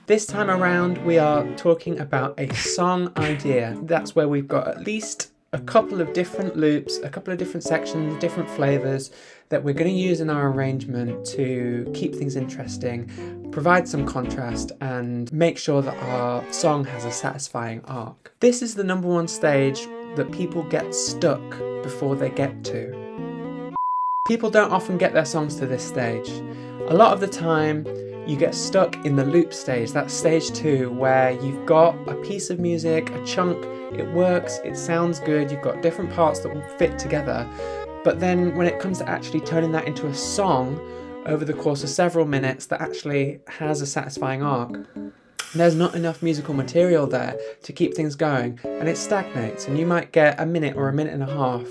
This time around, we are talking about a song idea. That's where we've got at least a couple of different loops, a couple of different sections, different flavors that we're going to use in our arrangement to keep things interesting, provide some contrast, and make sure that our song has a satisfying arc. This is the #1 stage that people get stuck before they get to. People don't often get their songs to this stage. A lot of the time, you get stuck in the loop stage, that's stage 2, where you've got a piece of music, a chunk, it works, it sounds good, you've got different parts that will fit together, but then when it comes to actually turning that into a song over the course of several minutes that actually has a satisfying arc, there's not enough musical material there to keep things going, and it stagnates, and you might get a minute or a minute and a half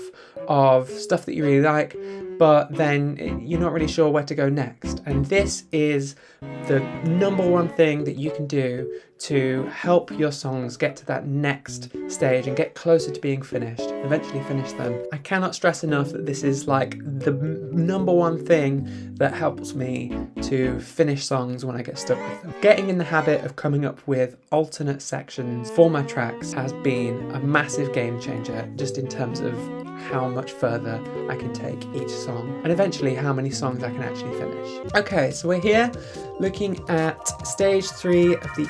of stuff that you really like, but then you're not really sure where to go next. And this is the #1 thing that you can do to help your songs get to that next stage and get closer to being finished, eventually finish them. I cannot stress enough that this is like the #1 thing that helps me to finish songs when I get stuck with them. Getting in the habit of coming up with alternate sections for my tracks has been a massive game changer, just in terms of how much further I can take each song, and eventually how many songs I can actually finish. Okay, so we're here looking at stage 3 of the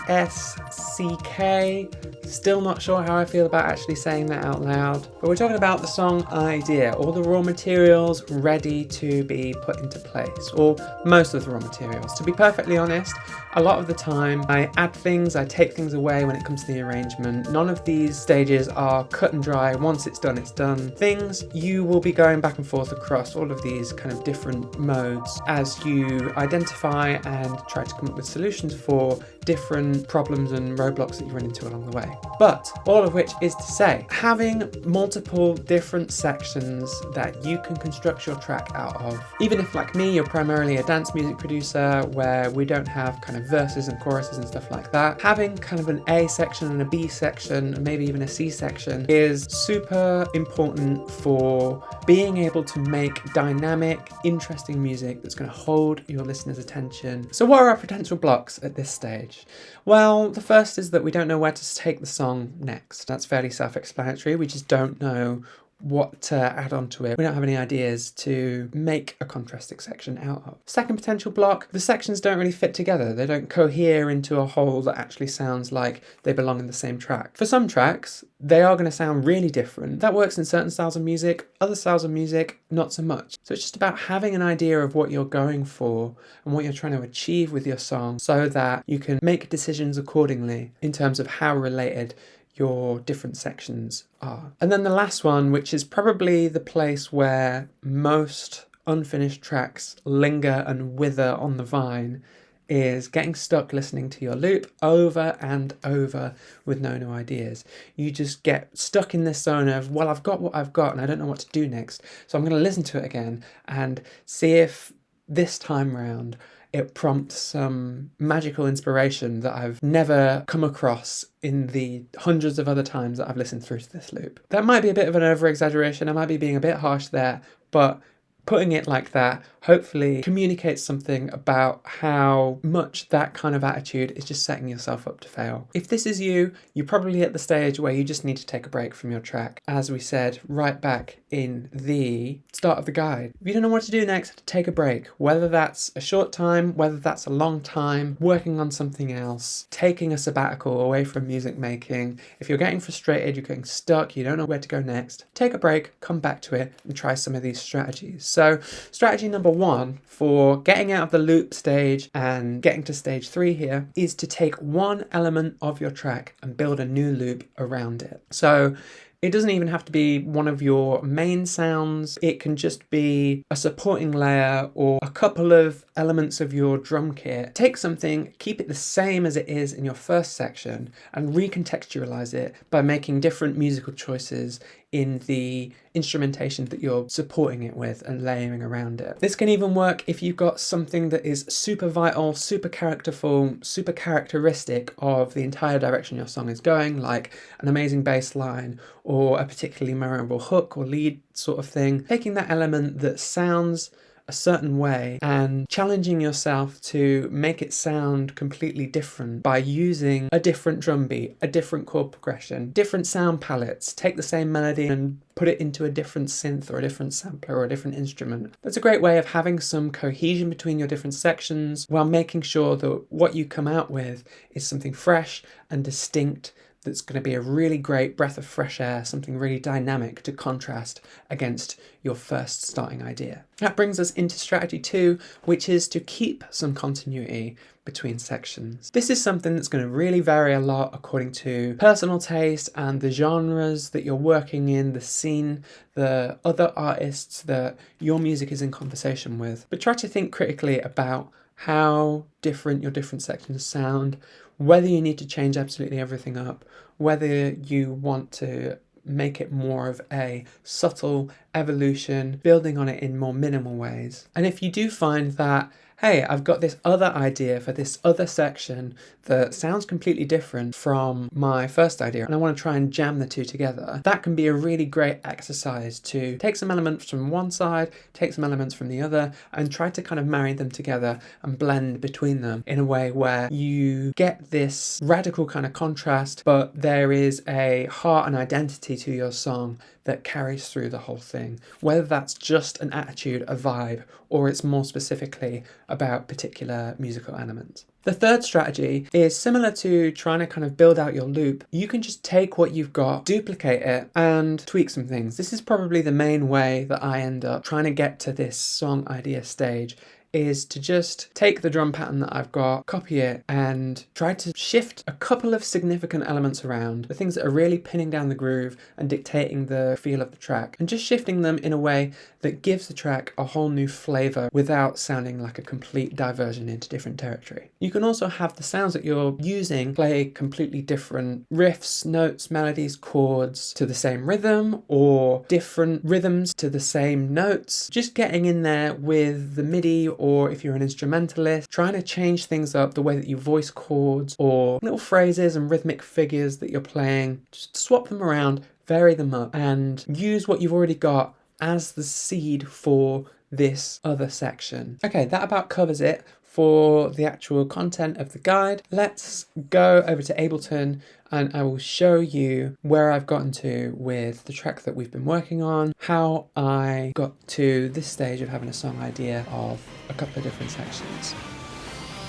SCK. Still not sure how I feel about actually saying that out loud, but we're talking about the song idea, all the raw materials ready to be put into place, or most of the raw materials. To be perfectly honest, a lot of the time I add things, I take things away when it comes to the arrangement. None of these stages are cut and dry. Once it's done, it's done. Things you will be going back and forth across all of these kind of different modes as you identify and try to come up with solutions for different problems and roadblocks that you run into along the way. But all of which is to say, having multiple different sections that you can construct your track out of, even if like me, you're primarily a dance music producer where we don't have kind of verses and choruses and stuff like that, having kind of an A section and a B section and maybe even a C section is super important for being able to make dynamic, interesting music that's going to hold your listeners' attention. So what are our potential blocks at this stage? Well, the first is that we don't know where to take the song next. That's fairly self-explanatory. We just don't know what to add on to it. We don't have any ideas to make a contrastic section out of. Second potential block, the sections don't really fit together. They don't cohere into a whole that actually sounds like they belong in the same track. For some tracks, they are going to sound really different. That works in certain styles of music, other styles of music, not so much. So it's just about having an idea of what you're going for and what you're trying to achieve with your song so that you can make decisions accordingly in terms of how related your different sections are. And then the last one, which is probably the place where most unfinished tracks linger and wither on the vine, is getting stuck listening to your loop over and over with no new ideas. You just get stuck in this zone of, well, I've got what I've got and I don't know what to do next. So I'm going to listen to it again and see if this time round it prompts some magical inspiration that I've never come across in the hundreds of other times that I've listened through to this loop. That might be a bit of an over-exaggeration, I might be being a bit harsh there, but putting it like that hopefully communicates something about how much that kind of attitude is just setting yourself up to fail. If this is you, you're probably at the stage where you just need to take a break from your track. As we said right back in the start of the guide. If you don't know what to do next, take a break. Whether that's a short time, whether that's a long time, working on something else, taking a sabbatical away from music making. If you're getting frustrated, you're getting stuck, you don't know where to go next, take a break, come back to it and try some of these strategies. So strategy number 1 for getting out of the loop stage and getting to stage 3 here is to take one element of your track and build a new loop around it. So it doesn't even have to be one of your main sounds. It can just be a supporting layer or a couple of elements of your drum kit. Take something, keep it the same as it is in your first section and recontextualize it by making different musical choices in the instrumentation that you're supporting it with and layering around it. This can even work if you've got something that is super vital, super characterful, super characteristic of the entire direction your song is going, like an amazing bass line or a particularly memorable hook or lead sort of thing. Taking that element that sounds a certain way and challenging yourself to make it sound completely different by using a different drum beat, a different chord progression, different sound palettes. Take the same melody and put it into a different synth or a different sampler or a different instrument. That's a great way of having some cohesion between your different sections while making sure that what you come out with is something fresh and distinct that's going to be a really great breath of fresh air, something really dynamic to contrast against your first starting idea. That brings us into strategy 2, which is to keep some continuity between sections. This is something that's going to really vary a lot according to personal taste and the genres that you're working in, the scene, the other artists that your music is in conversation with. But try to think critically about how different your different sections sound, whether you need to change absolutely everything up, whether you want to make it more of a subtle evolution, building on it in more minimal ways. And if you do find that, hey, I've got this other idea for this other section that sounds completely different from my first idea and I want to try and jam the two together, that can be a really great exercise to take some elements from one side, take some elements from the other and try to kind of marry them together and blend between them in a way where you get this radical kind of contrast, but there is a heart and identity to your song that carries through the whole thing, whether that's just an attitude, a vibe, or it's more specifically about particular musical elements. The third strategy is similar to trying to kind of build out your loop. You can just take what you've got, duplicate it, and tweak some things. This is probably the main way that I end up trying to get to this song idea stage, is to just take the drum pattern that I've got, copy it, and try to shift a couple of significant elements around, the things that are really pinning down the groove and dictating the feel of the track, and just shifting them in a way that gives the track a whole new flavour without sounding like a complete diversion into different territory. You can also have the sounds that you're using play completely different riffs, notes, melodies, chords to the same rhythm, or different rhythms to the same notes. Just getting in there with the MIDI, or if you're an instrumentalist, trying to change things up, the way that you voice chords or little phrases and rhythmic figures that you're playing. Just swap them around, vary them up, and use what you've already got as the seed for this other section. Okay, that about covers it for the actual content of the guide. Let's go over to Ableton and I will show you where I've gotten to with the track that we've been working on, how I got to this stage of having a song idea of a couple of different sections.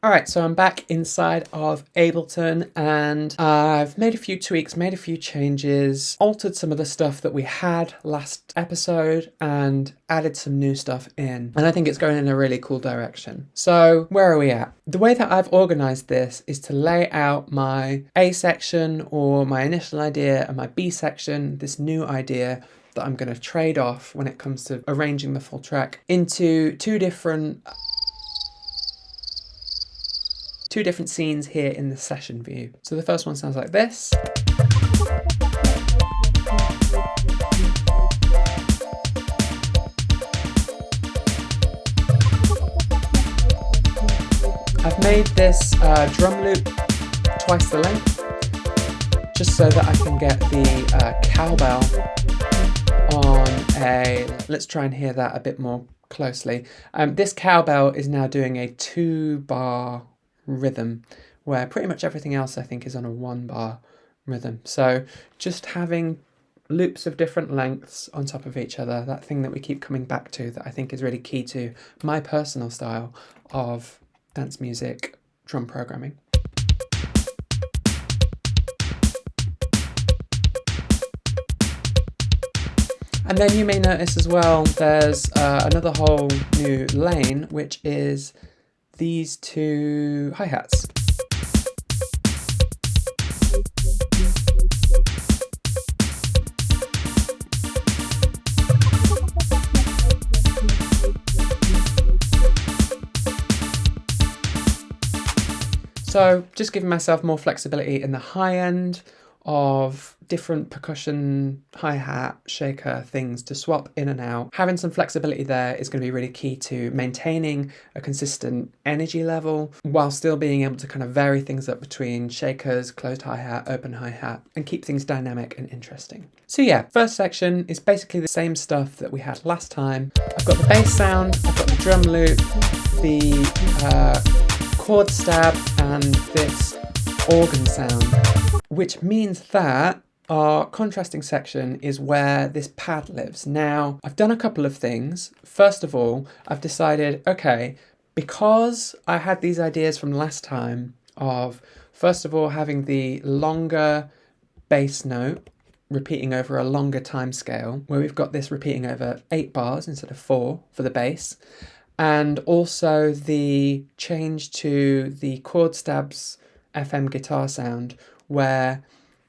Alright, so I'm back inside of Ableton and I've made a few tweaks, made a few changes, altered some of the stuff that we had last episode and added some new stuff in. And I think it's going in a really cool direction. So where are we at? The way that I've organised this is to lay out my A section or my initial idea and my B section, this new idea that I'm going to trade off when it comes to arranging the full track, into two different scenes here in the session view. So the first one sounds like this. I've made this drum loop twice the length, just so that I can get the cowbell on a... Let's try and hear that a bit more closely. This cowbell is now doing a 2-bar rhythm, where pretty much everything else I think is on a 1-bar rhythm. So just having loops of different lengths on top of each other, that thing that we keep coming back to that I think is really key to my personal style of dance music drum programming. And then you may notice as well there's another whole new lane, which is these two hi-hats. So just giving myself more flexibility in the high end of different percussion, hi-hat, shaker things to swap in and out. Having some flexibility there is going to be really key to maintaining a consistent energy level while still being able to kind of vary things up between shakers, closed hi-hat, open hi-hat, and keep things dynamic and interesting. So yeah, first section is basically the same stuff that we had last time. I've got the bass sound, I've got the drum loop, the chord stab, and this organ sound, which means that our contrasting section is where this pad lives. Now, I've done a couple of things. First of all, I've decided, okay, because I had these ideas from last time of, first of all, having the longer bass note repeating over a longer time scale, where we've got this repeating over 8 bars instead of 4 for the bass, and also the change to the chord stabs FM guitar sound, where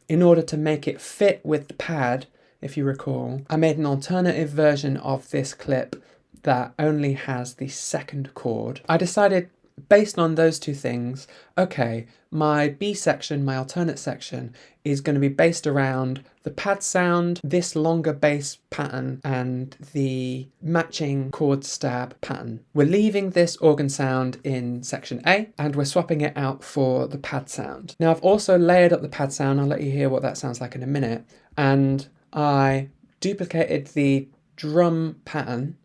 in order to make it fit with the pad, if you recall, I made an alternative version of this clip that only has the second chord. I decided, based on those two things, okay, my B section, my alternate section, is going to be based around the pad sound, this longer bass pattern, and the matching chord stab pattern. We're leaving this organ sound in section A, and we're swapping it out for the pad sound. Now, I've also layered up the pad sound. I'll let you hear what that sounds like in a minute. And I duplicated the drum pattern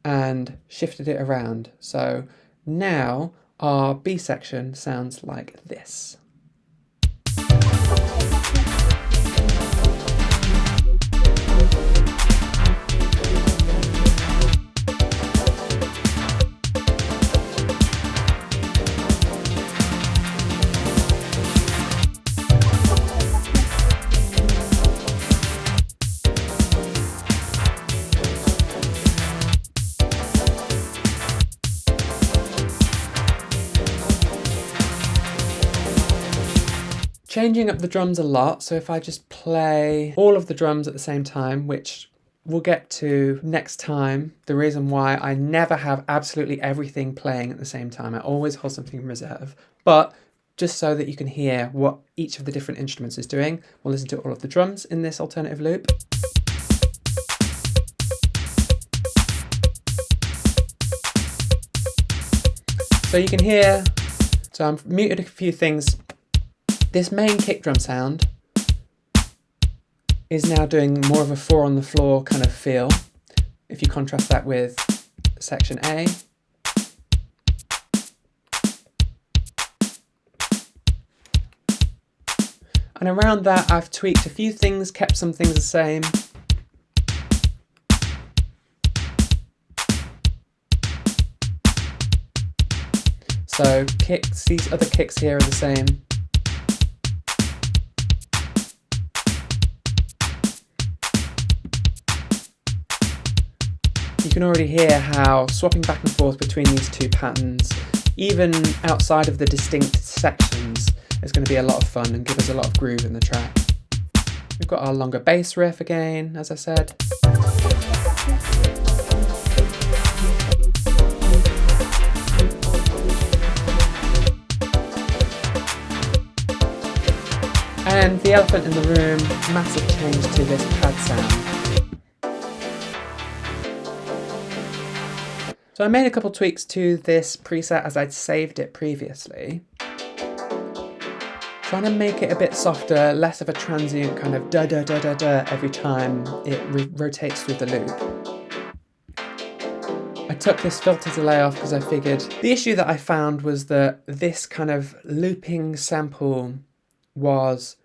and shifted it around. So now our B section sounds like this. changing up the drums a lot. So if I just play all of the drums at the same time, which we'll get to next time, the reason why I never have absolutely everything playing at the same time. I always hold something in reserve. But just so that you can hear what each of the different instruments is doing, we'll listen to all of the drums in this alternative loop. So you can hear, so I've muted a few things. This main kick drum sound is now doing more of a 4 on the floor kind of feel. If you contrast that with section A. And around that I've tweaked a few things, kept some things the same. So kicks, these other kicks here are the same. You can already hear how swapping back and forth between these two patterns, even outside of the distinct sections, is going to be a lot of fun and give us a lot of groove in the track. We've got our longer bass riff again, as I said. And the elephant in the room, massive change to this pad sound. So I made a couple tweaks to this preset as I'd saved it previously. Trying to make it a bit softer, less of a transient kind of da da da da da every time it rotates through the loop. I took this filter delay off because I figured the issue that I found was that this kind of looping sample was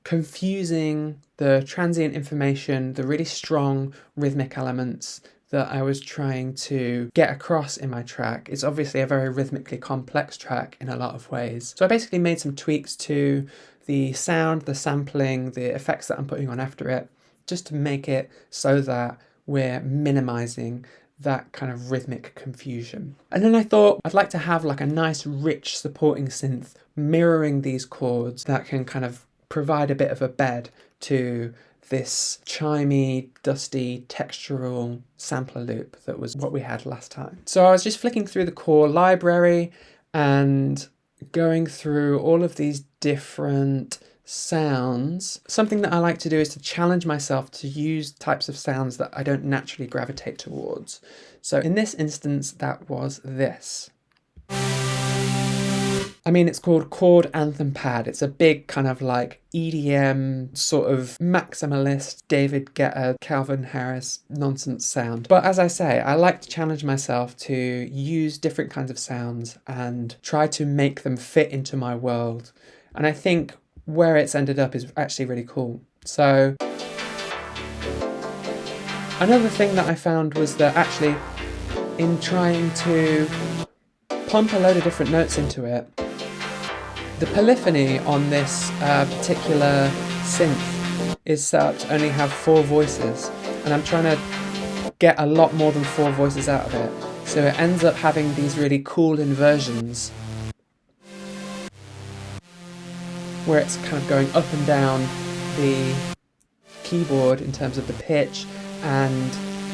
confusing the transient information, the really strong rhythmic elements that I was trying to get across in my track. It's obviously a very rhythmically complex track in a lot of ways. So I basically made some tweaks to the sound, the sampling, the effects that I'm putting on after it, just to make it so that we're minimizing that kind of rhythmic confusion. And then I thought I'd like to have like a nice rich supporting synth mirroring these chords that can kind of provide a bit of a bed to this chimey, dusty, textural sampler loop that was what we had last time. So I was just flicking through the core library and going through all of these different sounds. Something that I like to do is to challenge myself to use types of sounds that I don't naturally gravitate towards. So in this instance, that was this. I mean, it's called Chord Anthem Pad. It's a big kind of like EDM sort of maximalist David Guetta, Calvin Harris nonsense sound. But as I say, I like to challenge myself to use different kinds of sounds and try to make them fit into my world. And I think where it's ended up is actually really cool. So another thing that I found was that actually in trying to pump a load of different notes into it, the polyphony on this particular synth is set up to only have 4 voices, and I'm trying to get a lot more than 4 voices out of it. So it ends up having these really cool inversions where it's kind of going up and down the keyboard in terms of the pitch and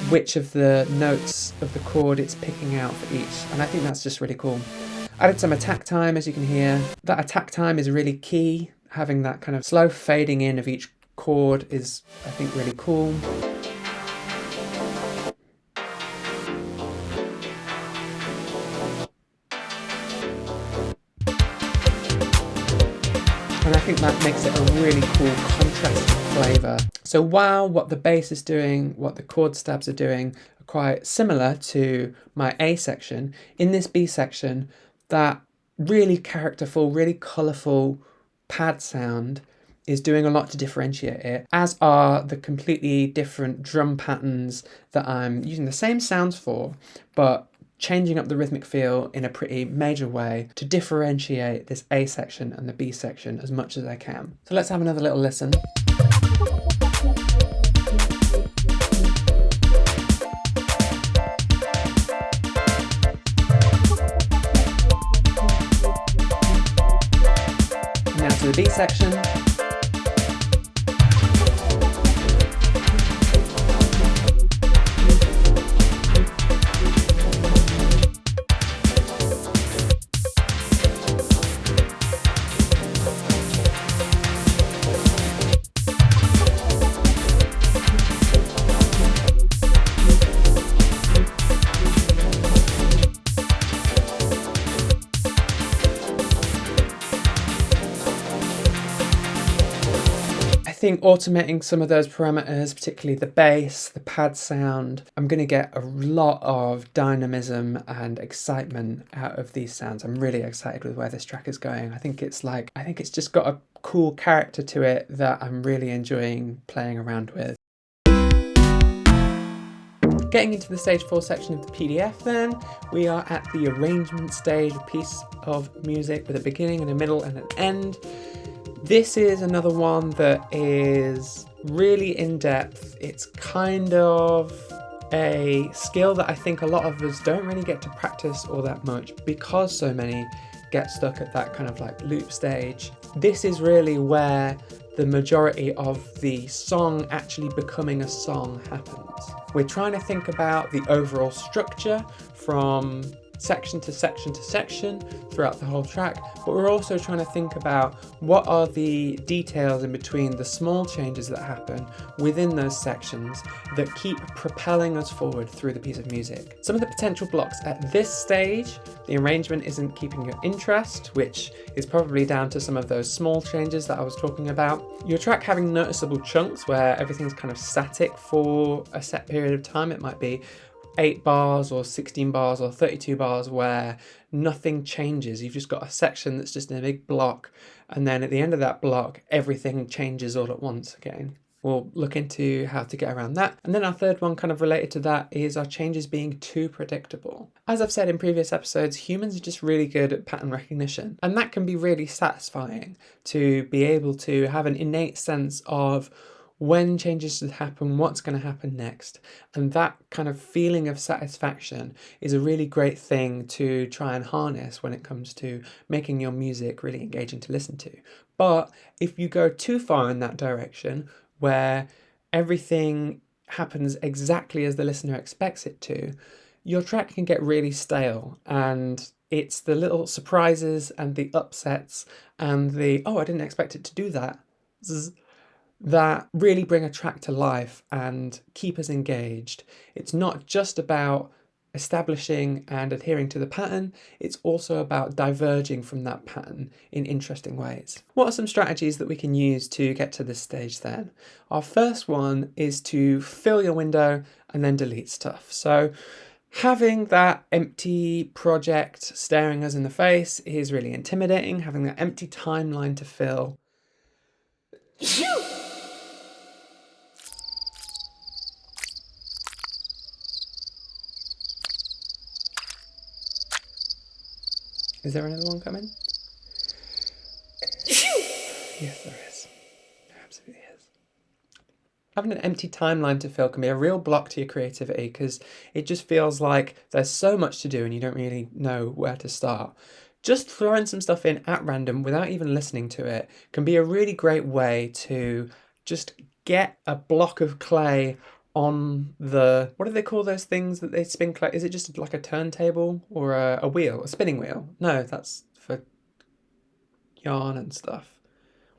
which of the notes of the chord it's picking out for each. And I think that's just really cool. Added some attack time, as you can hear. That attack time is really key. Having that kind of slow fading in of each chord is, I think, really cool. And I think that makes it a really cool contrasting flavour. So while what the bass is doing, what the chord stabs are doing, are quite similar to my A section, in this B section, that really characterful, really colourful pad sound is doing a lot to differentiate it, as are the completely different drum patterns that I'm using the same sounds for, but changing up the rhythmic feel in a pretty major way to differentiate this A section and the B section as much as I can. So let's have another little listen. to the B section. I think automating some of those parameters, particularly the bass, the pad sound, I'm going to get a lot of dynamism and excitement out of these sounds. I'm really excited with where this track is going. I think it's just got a cool character to it that I'm really enjoying playing around with. Getting into the stage 4 section of the PDF then, we are at the arrangement stage, a piece of music with a beginning and a middle and an end. This is another one that is really in-depth. It's kind of a skill that I think a lot of us don't really get to practice all that much because so many get stuck at that kind of like loop stage. This is really where the majority of the song actually becoming a song happens. We're trying to think about the overall structure from section to section to section throughout the whole track, but we're also trying to think about what are the details in between the small changes that happen within those sections that keep propelling us forward through the piece of music. Some of the potential blocks at this stage, the arrangement isn't keeping your interest, which is probably down to some of those small changes that I was talking about. Your track having noticeable chunks where everything's kind of static for a set period of time. It might be 8 bars or 16 bars or 32 bars where nothing changes. You've just got a section that's just in a big block, and then at the end of that block everything changes all at once again. We'll look into how to get around that. And then our third one kind of related to that is our changes being too predictable. As I've said in previous episodes, humans are just really good at pattern recognition, and that can be really satisfying to be able to have an innate sense of when changes should happen, what's going to happen next. And that kind of feeling of satisfaction is a really great thing to try and harness when it comes to making your music really engaging to listen to. But if you go too far in that direction, where everything happens exactly as the listener expects it to, your track can get really stale, and it's the little surprises and the upsets and the, oh, I didn't expect it to do that, that really bring a track to life and keep us engaged. It's not just about establishing and adhering to the pattern, it's also about diverging from that pattern in interesting ways. What are some strategies that we can use to get to this stage then? Our first one is to fill your window and then delete stuff. So having that empty project staring us in the face is really intimidating. Having that empty timeline to fill. Is there another one coming? Yes, there is. There absolutely is. Having an empty timeline to fill can be a real block to your creativity because it just feels like there's so much to do and you don't really know where to start. Just throwing some stuff in at random without even listening to it can be a really great way to just get a block of clay on the, what do they call those things that they spin clay? Is it just like a turntable or a wheel, a spinning wheel? No, that's for yarn and stuff.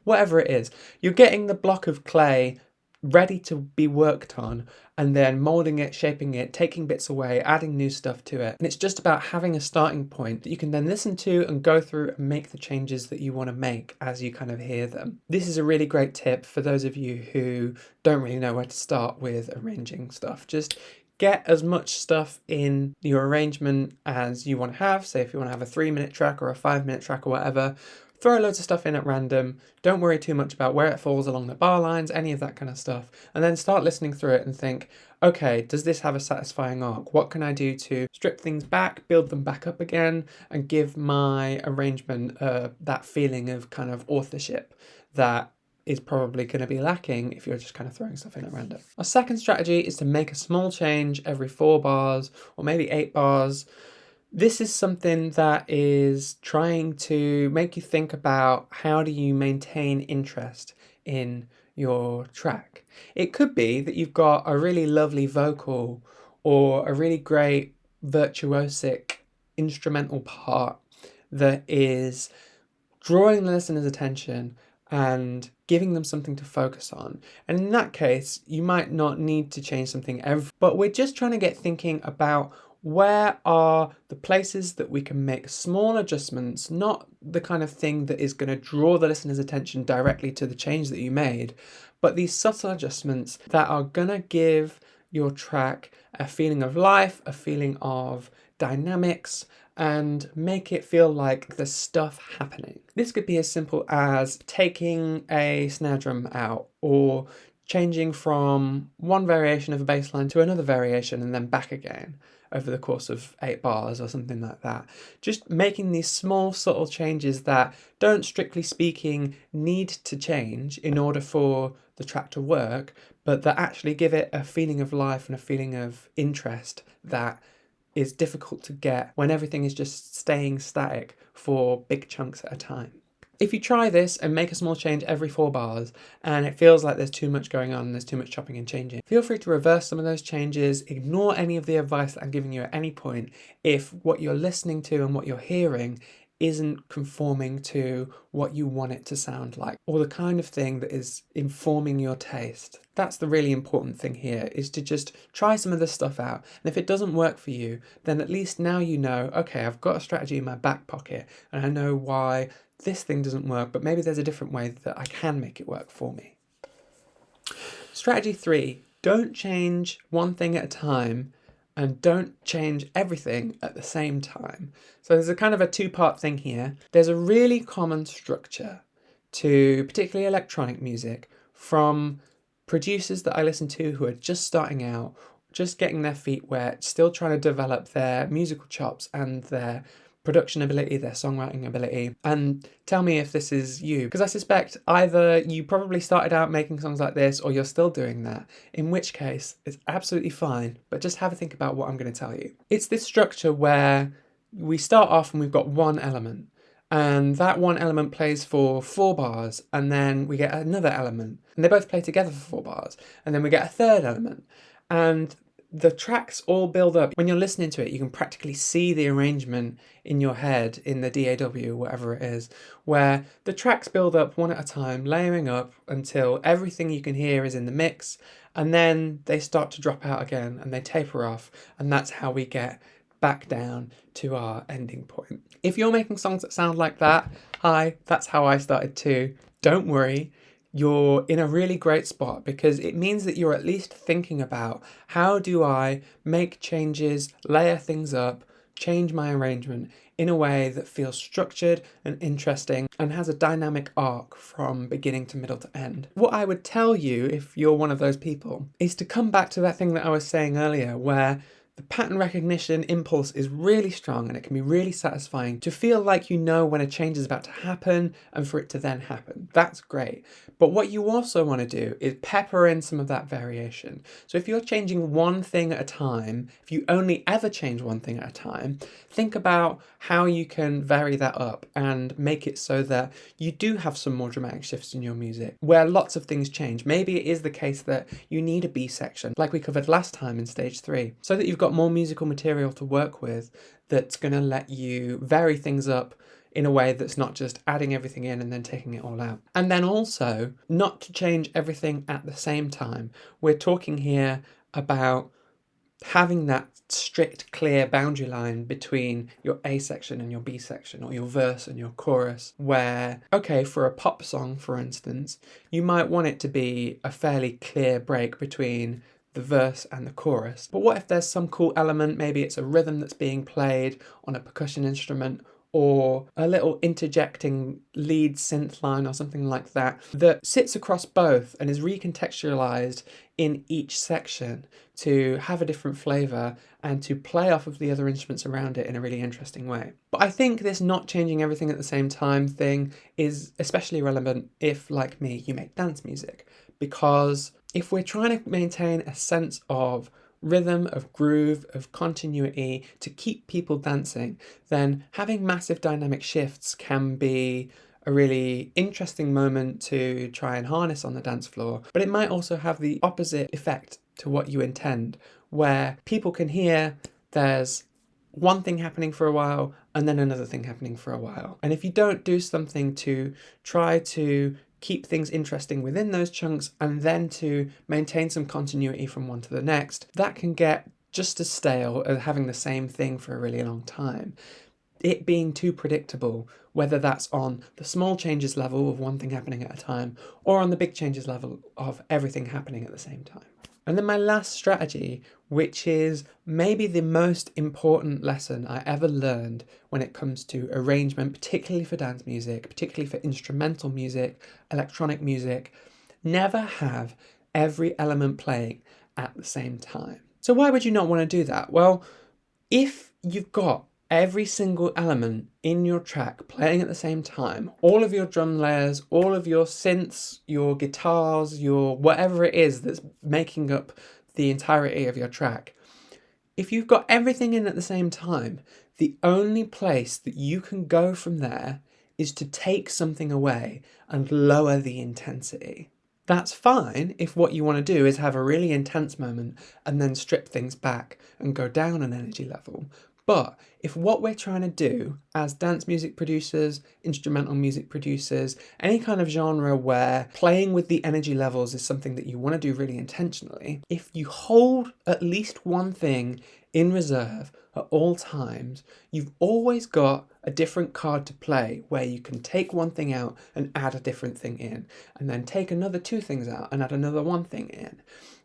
Whatever it is, you're getting the block of clay ready to be worked on and then molding it, shaping it, taking bits away, adding new stuff to it. And it's just about having a starting point that you can then listen to and go through and make the changes that you want to make as you kind of hear them. This is a really great tip for those of you who don't really know where to start with arranging stuff. Just get as much stuff in your arrangement as you want to have. Say if you want to have a 3-minute track or a 5-minute track or whatever, throw loads of stuff in at random, don't worry too much about where it falls along the bar lines, any of that kind of stuff, and then start listening through it and think, okay, does this have a satisfying arc? What can I do to strip things back, build them back up again, and give my arrangement that feeling of kind of authorship that is probably going to be lacking if you're just kind of throwing stuff in at random. Our second strategy is to make a small change every 4 bars or maybe 8 bars. This is something that is trying to make you think about how do you maintain interest in your track. It could be that you've got a really lovely vocal or a really great virtuosic instrumental part that is drawing the listener's attention and giving them something to focus on. And in that case, you might not need to change something but we're just trying to get thinking about where are the places that we can make small adjustments, not the kind of thing that is going to draw the listener's attention directly to the change that you made, but these subtle adjustments that are going to give your track a feeling of life, a feeling of dynamics, and make it feel like there's stuff happening. This could be as simple as taking a snare drum out or changing from one variation of a bass line to another variation and then back again over the course of 8 bars or something like that. Just making these small subtle changes that don't, strictly speaking, need to change in order for the track to work, but that actually give it a feeling of life and a feeling of interest that is difficult to get when everything is just staying static for big chunks at a time. If you try this and make a small change every 4 bars and it feels like there's too much going on and there's too much chopping and changing, feel free to reverse some of those changes, ignore any of the advice that I'm giving you at any point if what you're listening to and what you're hearing isn't conforming to what you want it to sound like, or the kind of thing that is informing your taste. That's the really important thing here, is to just try some of this stuff out. And if it doesn't work for you, then at least now you know, okay, I've got a strategy in my back pocket and I know why this thing doesn't work, but maybe there's a different way that I can make it work for me. Strategy 3, don't change one thing at a time and don't change everything at the same time. So there's a kind of a 2-part thing here. There's a really common structure to particularly electronic music from producers that I listen to who are just starting out, just getting their feet wet, still trying to develop their musical chops and their production ability, their songwriting ability, and tell me if this is you. Because I suspect either you probably started out making songs like this or you're still doing that, in which case it's absolutely fine, but just have a think about what I'm going to tell you. It's this structure where we start off and we've got one element, and that one element plays for 4 bars, and then we get another element, and they both play together for 4 bars, and then we get a third element, and the tracks all build up. When you're listening to it, you can practically see the arrangement in your head in the DAW, whatever it is, where the tracks build up one at a time, layering up until everything you can hear is in the mix, and then they start to drop out again and they taper off, and that's how we get back down to our ending point. If you're making songs that sound like that, hi, that's how I started too. Don't worry. You're in a really great spot because it means that you're at least thinking about how do I make changes, layer things up, change my arrangement in a way that feels structured and interesting and has a dynamic arc from beginning to middle to end. What I would tell you, if you're one of those people, is to come back to that thing that I was saying earlier, where the pattern recognition impulse is really strong and it can be really satisfying to feel like you know when a change is about to happen and for it to then happen. That's great. But what you also want to do is pepper in some of that variation. So if you're changing one thing at a time, if you only ever change one thing at a time, think about how you can vary that up and make it so that you do have some more dramatic shifts in your music where lots of things change. Maybe it is the case that you need a B section like we covered last time in stage 3, so that you've got more musical material to work with that's going to let you vary things up in a way that's not just adding everything in and then taking it all out. And then also not to change everything at the same time. We're talking here about having that strict, clear boundary line between your A section and your B section, or your verse and your chorus, where, okay, for a pop song, for instance, you might want it to be a fairly clear break between the verse and the chorus. But what if there's some cool element, maybe it's a rhythm that's being played on a percussion instrument, or a little interjecting lead synth line or something like that, that sits across both and is recontextualized in each section to have a different flavour and to play off of the other instruments around it in a really interesting way. But I think this not changing everything at the same time thing is especially relevant if, like me, you make dance music, because if we're trying to maintain a sense of rhythm, of groove, of continuity to keep people dancing, then having massive dynamic shifts can be a really interesting moment to try and harness on the dance floor, but it might also have the opposite effect to what you intend, where people can hear there's one thing happening for a while and then another thing happening for a while. And if you don't do something to try to keep things interesting within those chunks and then to maintain some continuity from one to the next, that can get just as stale as having the same thing for a really long time. It being too predictable, whether that's on the small changes level of one thing happening at a time or on the big changes level of everything happening at the same time. And then my last strategy, which is maybe the most important lesson I ever learned when it comes to arrangement, particularly for dance music, particularly for instrumental music, electronic music, never have every element playing at the same time. So why would you not want to do that? Well, if you've got every single element in your track playing at the same time, all of your drum layers, all of your synths, your guitars, your whatever it is that's making up the entirety of your track, if you've got everything in at the same time, the only place that you can go from there is to take something away and lower the intensity. That's fine if what you want to do is have a really intense moment and then strip things back and go down an energy level. But if what we're trying to do as dance music producers, instrumental music producers, any kind of genre where playing with the energy levels is something that you want to do really intentionally, if you hold at least one thing in reserve at all times, you've always got a different card to play where you can take one thing out and add a different thing in, and then take another two things out and add another one thing in.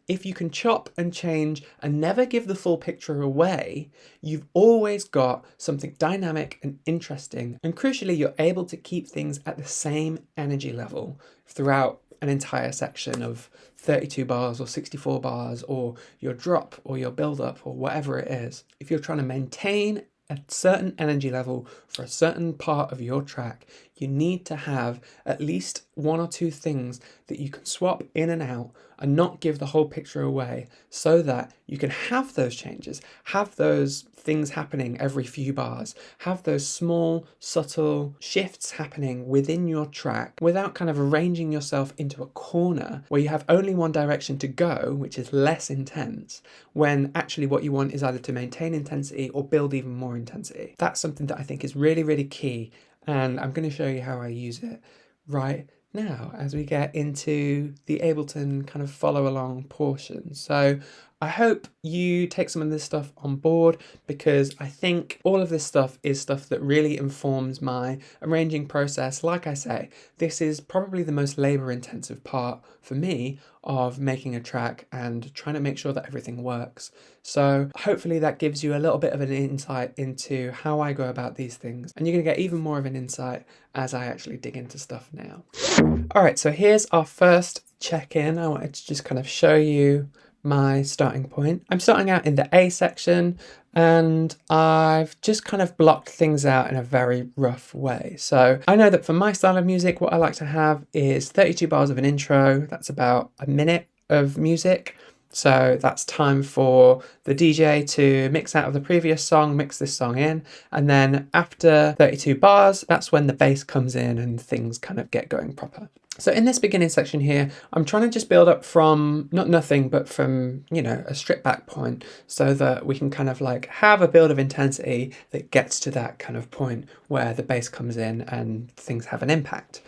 If you can chop and change and never give the full picture away, you've always got something dynamic and interesting. And crucially, you're able to keep things at the same energy level throughout an entire section of 32 bars or 64 bars or your drop or your build up or whatever it is. If you're trying to maintain a certain energy level for a certain part of your track, you need to have at least one or two things that you can swap in and out and not give the whole picture away, so that you can have those changes, have those things happening every few bars, have those small, subtle shifts happening within your track without kind of arranging yourself into a corner where you have only one direction to go, which is less intense, when actually what you want is either to maintain intensity or build even more intensity. That's something that I think is really, really key, and I'm going to show you how I use it right now as we get into the Ableton kind of follow along portion. So I hope you take some of this stuff on board, because I think all of this stuff is stuff that really informs my arranging process. Like I say, this is probably the most labor intensive part for me of making a track and trying to make sure that everything works. So hopefully that gives you a little bit of an insight into how I go about these things, and you're going to get even more of an insight as I actually dig into stuff now. Alright, so here's our first check-in. I wanted to just kind of show you my starting point. I'm starting out in the A section, and I've just kind of blocked things out in a very rough way. So I know that for my style of music, what I like to have is 32 bars of an intro. That's about a minute of music. So that's time for the DJ to mix out of the previous song, mix this song in, and then after 32 bars, that's when the bass comes in and things kind of get going proper. So in this beginning section here, I'm trying to just build up from, not nothing, but from, a strip back point, so that we can kind of like have a build of intensity that gets to that kind of point where the bass comes in and things have an impact.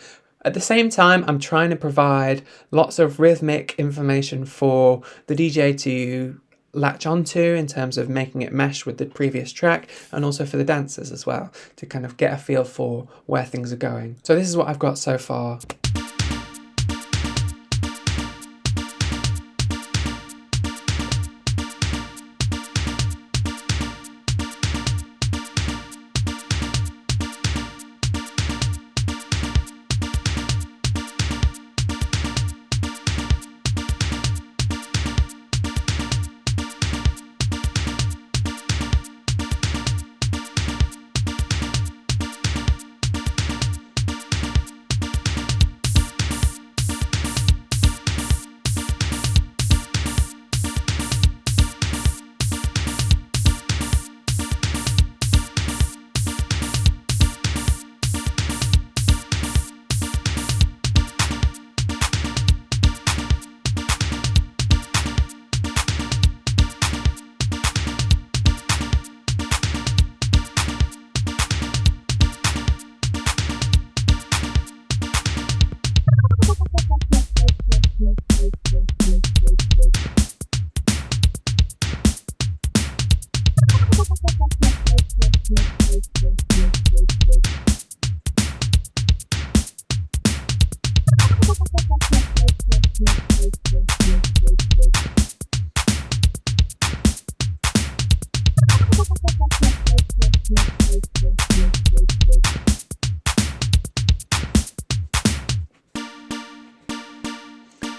At the same time, I'm trying to provide lots of rhythmic information for the DJ to latch onto in terms of making it mesh with the previous track, and also for the dancers as well, to kind of get a feel for where things are going. So this is what I've got so far.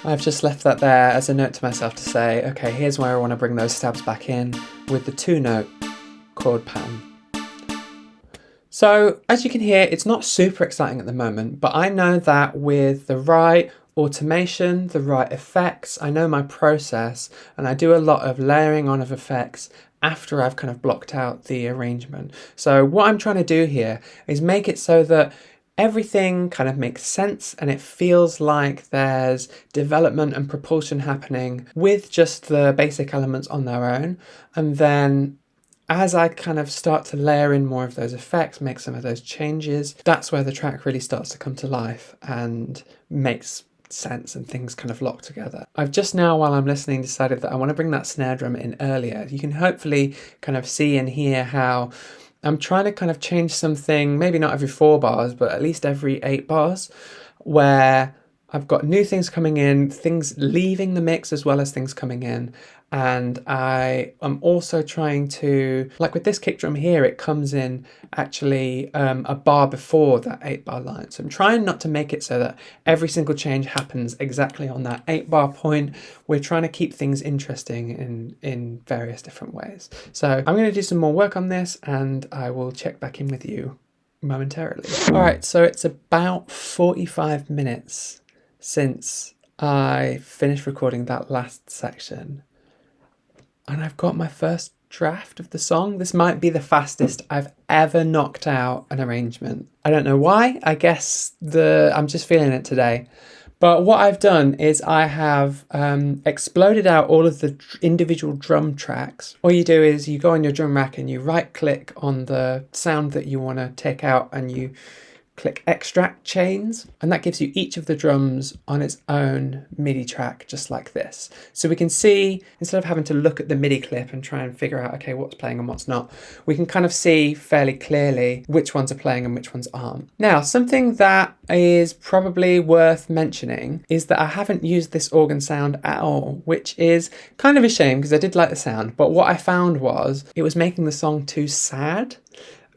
I've just left that there as a note to myself to say, okay, here's where I want to bring those stabs back in with the 2-note chord pattern. So as you can hear, it's not super exciting at the moment, but I know that with the right automation, the right effects, I know my process, and I do a lot of layering on of effects after I've kind of blocked out the arrangement. So what I'm trying to do here is make it so that everything kind of makes sense and it feels like there's development and propulsion happening with just the basic elements on their own. And then as I kind of start to layer in more of those effects, make some of those changes, that's where the track really starts to come to life and makes sense and things kind of lock together. I've just now, while I'm listening, decided that I want to bring that snare drum in earlier. You can hopefully kind of see and hear how I'm trying to kind of change something, maybe not every 4 bars, but at least every 8 bars, where I've got new things coming in, things leaving the mix as well as things coming in. And I am also trying to, like with this kick drum here, it comes in actually a bar before that 8-bar line. So I'm trying not to make it so that every single change happens exactly on that 8-bar point. We're trying to keep things interesting in various different ways. So I'm going to do some more work on this and I will check back in with you momentarily. All right, so it's about 45 minutes since I finished recording that last section. And I've got my first draft of the song. This might be the fastest I've ever knocked out an arrangement. I don't know why. I guess I'm just feeling it today. But what I've done is I have exploded out all of the individual drum tracks. All you do is you go on your drum rack and you right click on the sound that you want to take out and you click extract chains, and that gives you each of the drums on its own MIDI track, just like this. So we can see, instead of having to look at the MIDI clip and try and figure out, okay, what's playing and what's not, we can kind of see fairly clearly which ones are playing and which ones aren't. Now, something that is probably worth mentioning is that I haven't used this organ sound at all, which is kind of a shame because I did like the sound, but what I found was it was making the song too sad.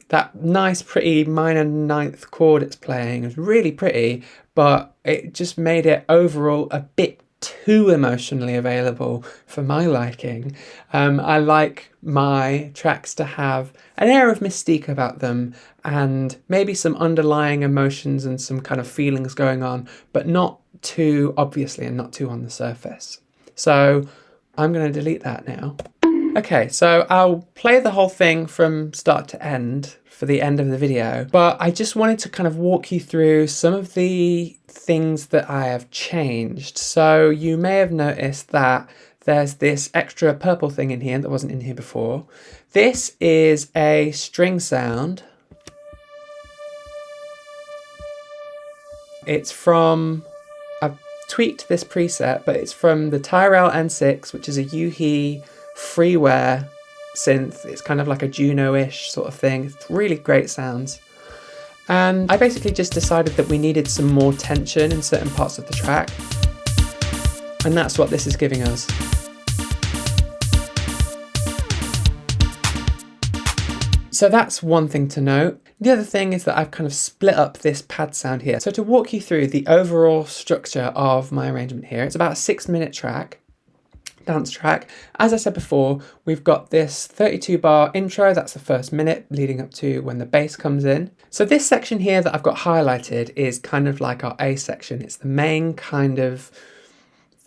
That nice, pretty minor 9th chord it's playing is really pretty, but it just made it overall a bit too emotionally available for my liking. I like my tracks to have an air of mystique about them and maybe some underlying emotions and some kind of feelings going on, but not too obviously and not too on the surface. So I'm going to delete that now. Okay, so I'll play the whole thing from start to end for the end of the video, but I just wanted to kind of walk you through some of the things that I have changed. So you may have noticed that there's this extra purple thing in here that wasn't in here before. This is a string sound. It's from, I've tweaked this preset, but it's from the Tyrell N6, which is a Yuhi freeware synth. It's kind of like a Juno-ish sort of thing. It's really great sounds. And I basically just decided that we needed some more tension in certain parts of the track. And that's what this is giving us. So that's one thing to note. The other thing is that I've kind of split up this pad sound here. So to walk you through the overall structure of my arrangement here, it's about a 6-minute track. Dance track. As I said before, we've got this 32-bar intro, that's the first minute leading up to when the bass comes in. So this section here that I've got highlighted is kind of like our A section. It's the main kind of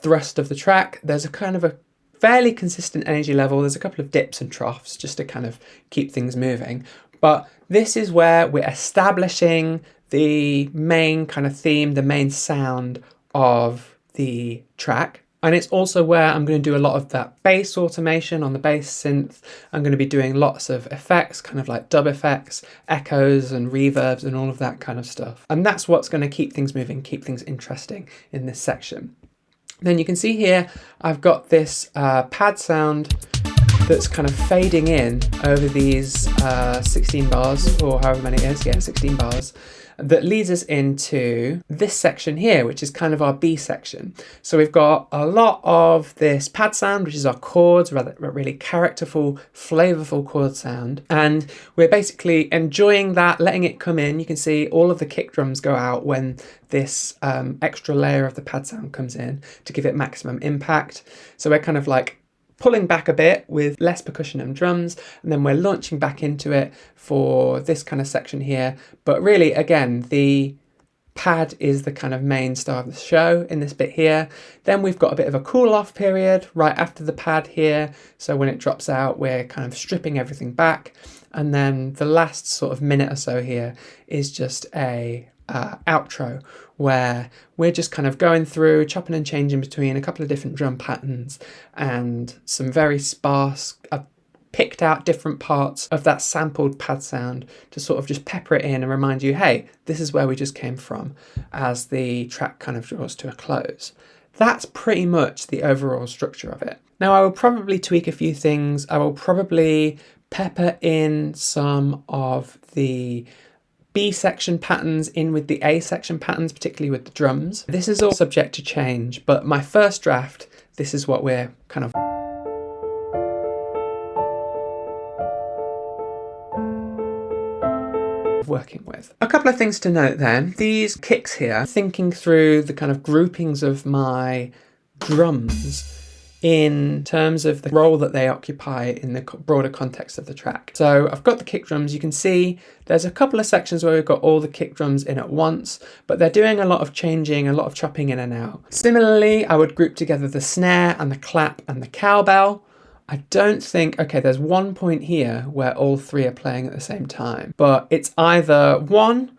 thrust of the track. There's a kind of a fairly consistent energy level. There's a couple of dips and troughs just to kind of keep things moving. But this is where we're establishing the main kind of theme, the main sound of the track. And it's also where I'm going to do a lot of that bass automation on the bass synth. I'm going to be doing lots of effects, kind of like dub effects, echoes and reverbs and all of that kind of stuff. And that's what's going to keep things moving, keep things interesting in this section. Then you can see here, I've got this pad sound that's kind of fading in over these 16 bars, or however many it is, yeah, 16 bars, that leads us into this section here, which is kind of our B section. So we've got a lot of this pad sound, which is our chords, rather really characterful, flavorful chord sound. And we're basically enjoying that, letting it come in. You can see all of the kick drums go out when this extra layer of the pad sound comes in to give it maximum impact. So we're kind of like pulling back a bit with less percussion and drums, and then we're launching back into it for this kind of section here. But really, again, the pad is the kind of main star of the show in this bit here. Then we've got a bit of a cool off period right after the pad here. So when it drops out, we're kind of stripping everything back. And then the last sort of minute or so here is just a outro, where we're just kind of going through, chopping and changing between a couple of different drum patterns and some very sparse, picked out different parts of that sampled pad sound to sort of just pepper it in and remind you, hey, this is where we just came from, as the track kind of draws to a close. That's pretty much the overall structure of it. Now, I will probably tweak a few things. I will probably pepper in some of the B section patterns in with the A section patterns, particularly with the drums. This is all subject to change, but my first draft, this is what we're kind of working with. A couple of things to note then. These kicks here, thinking through the kind of groupings of my drums in terms of the role that they occupy in the broader context of the track. So I've got the kick drums. You can see there's a couple of sections where we've got all the kick drums in at once, but they're doing a lot of changing, a lot of chopping in and out. Similarly, I would group together the snare and the clap and the cowbell. I don't think, okay, there's one point here where all three are playing at the same time, but it's either one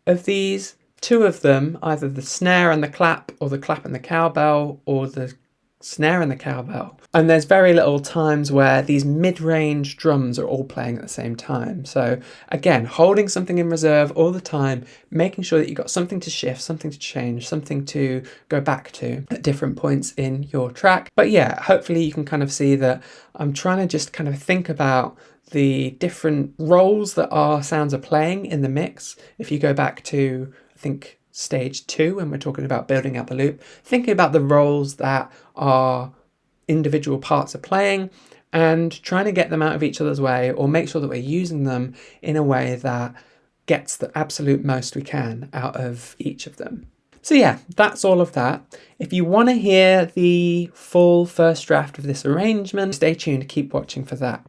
of these, two of them, either the snare and the clap, or the clap and the cowbell, or the snare and the cowbell. And there's very little times where these mid-range drums are all playing at the same time. So again, holding something in reserve all the time, making sure that you've got something to shift, something to change, something to go back to at different points in your track. But yeah, hopefully you can kind of see that I'm trying to just kind of think about the different roles that our sounds are playing in the mix. If you go back to, I think, stage 2, when we're talking about building out the loop, thinking about the roles that our individual parts are playing and trying to get them out of each other's way, or make sure that we're using them in a way that gets the absolute most we can out of each of them. So yeah, that's all of that. If you want to hear the full first draft of this arrangement, stay tuned, keep watching for that.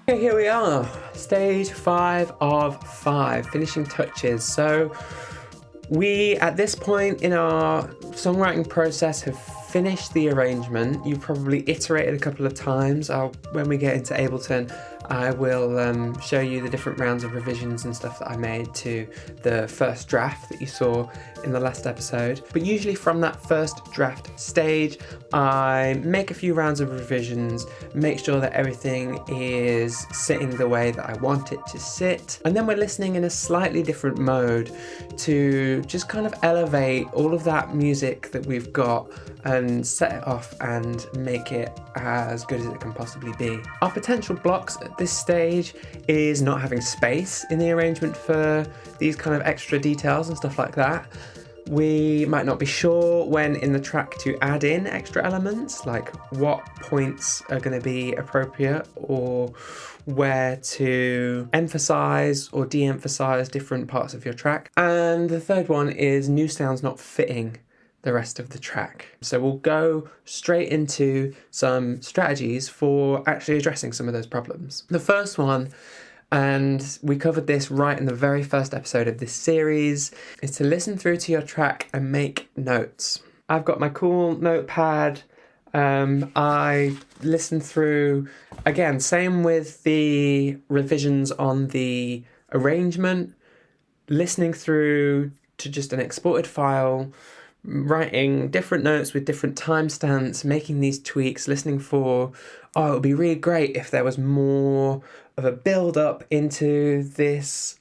Okay, here we are, stage 5 of 5, finishing touches. So we, at this point in our songwriting process, have finished the arrangement. You've probably iterated a couple of times. When we get into Ableton, I will show you the different rounds of revisions and stuff that I made to the first draft that you saw in the last episode. But usually from that first draft stage, I make a few rounds of revisions, make sure that everything is sitting the way that I want it to sit. And then we're listening in a slightly different mode to just kind of elevate all of that music that we've got and set it off and make it as good as it can possibly be. Our potential blocks at this stage is not having space in the arrangement for these kind of extra details and stuff like that. We might not be sure when in the track to add in extra elements, like what points are going to be appropriate or where to emphasize or de-emphasize different parts of your track. And the third one is new sounds not fitting the rest of the track. So we'll go straight into some strategies for actually addressing some of those problems. The first one, and we covered this right in the very first episode of this series, is to listen through to your track and make notes. I've got my cool notepad. I listen through, again, same with the revisions on the arrangement, listening through to just an exported file, writing different notes with different timestamps, making these tweaks, listening for, oh, it would be really great if there was more of a build up into this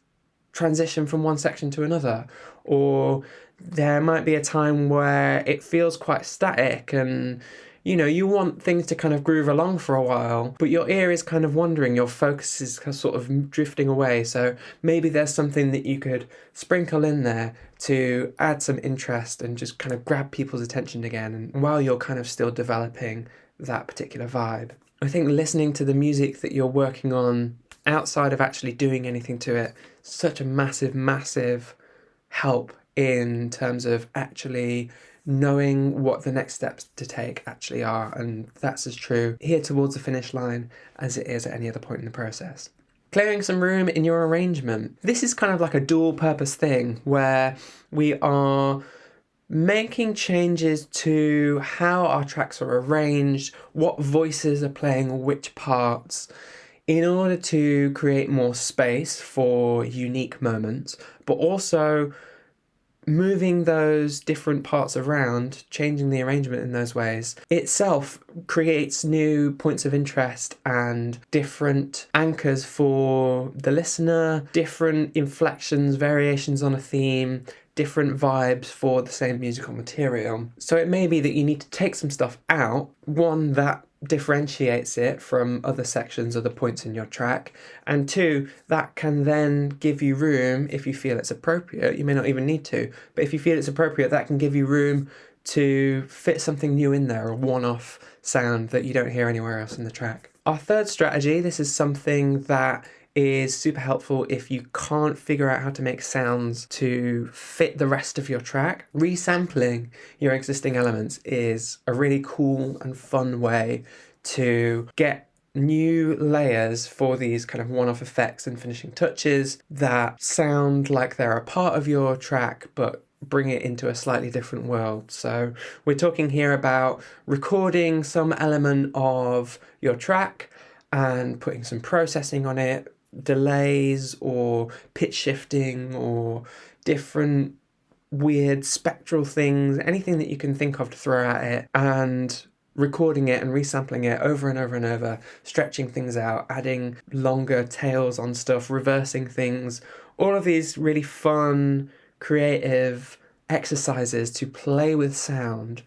transition from one section to another, or there might be a time where it feels quite static and you want things to kind of groove along for a while, but your ear is kind of wandering, your focus is sort of drifting away. So maybe there's something that you could sprinkle in there to add some interest and just kind of grab people's attention again, and while you're kind of still developing that particular vibe. I think listening to the music that you're working on outside of actually doing anything to it, such a massive help in terms of actually knowing what the next steps to take actually are, and that's as true here towards the finish line as it is at any other point in the process. Clearing some room in your arrangement. This is kind of like a dual purpose thing where we are making changes to how our tracks are arranged, what voices are playing which parts, in order to create more space for unique moments, but also moving those different parts around, changing the arrangement in those ways, itself creates new points of interest and different anchors for the listener, different inflections, variations on a theme, different vibes for the same musical material. So it may be that you need to take some stuff out, one that differentiates it from other sections, other points in your track, and two, that can then give you room, if you feel it's appropriate, you may not even need to, but if you feel it's appropriate, that can give you room to fit something new in there, a one-off sound that you don't hear anywhere else in the track. Our third strategy, this is something that is super helpful if you can't figure out how to make sounds to fit the rest of your track. Resampling your existing elements is a really cool and fun way to get new layers for these kind of one-off effects and finishing touches that sound like they're a part of your track but bring it into a slightly different world. So we're talking here about recording some element of your track and putting some processing on it, delays or pitch shifting or different weird spectral things, anything that you can think of to throw at it, and recording it and resampling it over and over and over, stretching things out, adding longer tails on stuff, reversing things, all of these really fun, creative exercises to play with sound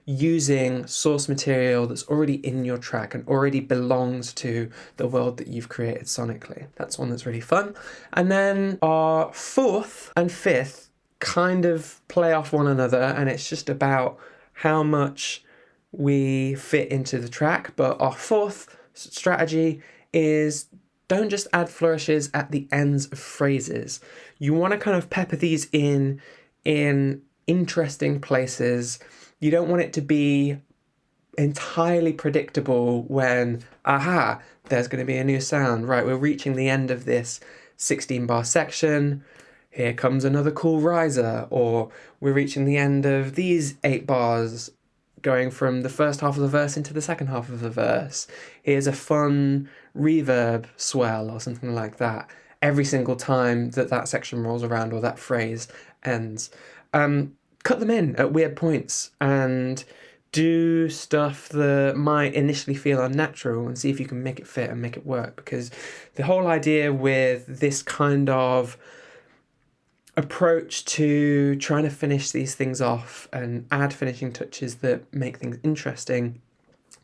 using source material that's already in your track and already belongs to the world that you've created sonically. That's one that's really fun. And then our fourth and fifth kind of play off one another, and it's just about how much we fit into the track. But our fourth strategy is don't just add flourishes at the ends of phrases. You want to kind of pepper these in interesting places. You don't want it to be entirely predictable when, aha, there's going to be a new sound. Right, we're reaching the end of this 16 bar section. Here comes another cool riser. Or we're reaching the end of these 8 bars, going from the first half of the verse into the second half of the verse. Here's a fun reverb swell or something like that every single time that section rolls around or that phrase ends. Cut them in at weird points and do stuff that might initially feel unnatural and see if you can make it fit and make it work. Because the whole idea with this kind of approach to trying to finish these things off and add finishing touches that make things interesting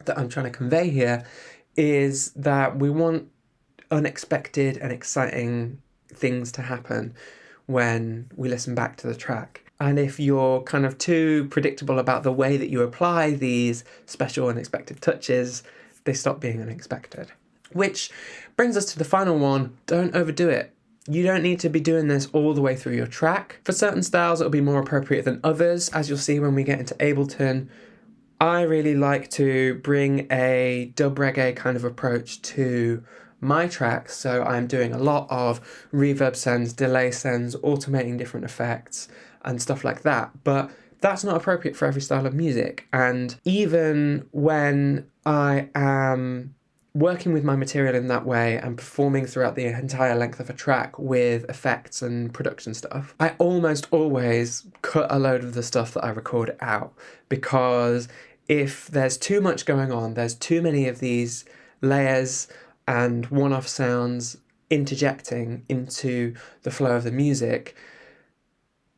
that I'm trying to convey here is that we want unexpected and exciting things to happen when we listen back to the track. And if you're kind of too predictable about the way that you apply these special unexpected touches, they stop being unexpected. Which brings us to the final one, don't overdo it. You don't need to be doing this all the way through your track. For certain styles, it'll be more appropriate than others, as you'll see when we get into Ableton. I really like to bring a dub reggae kind of approach to my tracks, so I'm doing a lot of reverb sends, delay sends, automating different effects and stuff like that, but that's not appropriate for every style of music. And even when I am working with my material in that way and performing throughout the entire length of a track with effects and production stuff, I almost always cut a load of the stuff that I record out, because if there's too much going on, there's too many of these layers and one-off sounds interjecting into the flow of the music,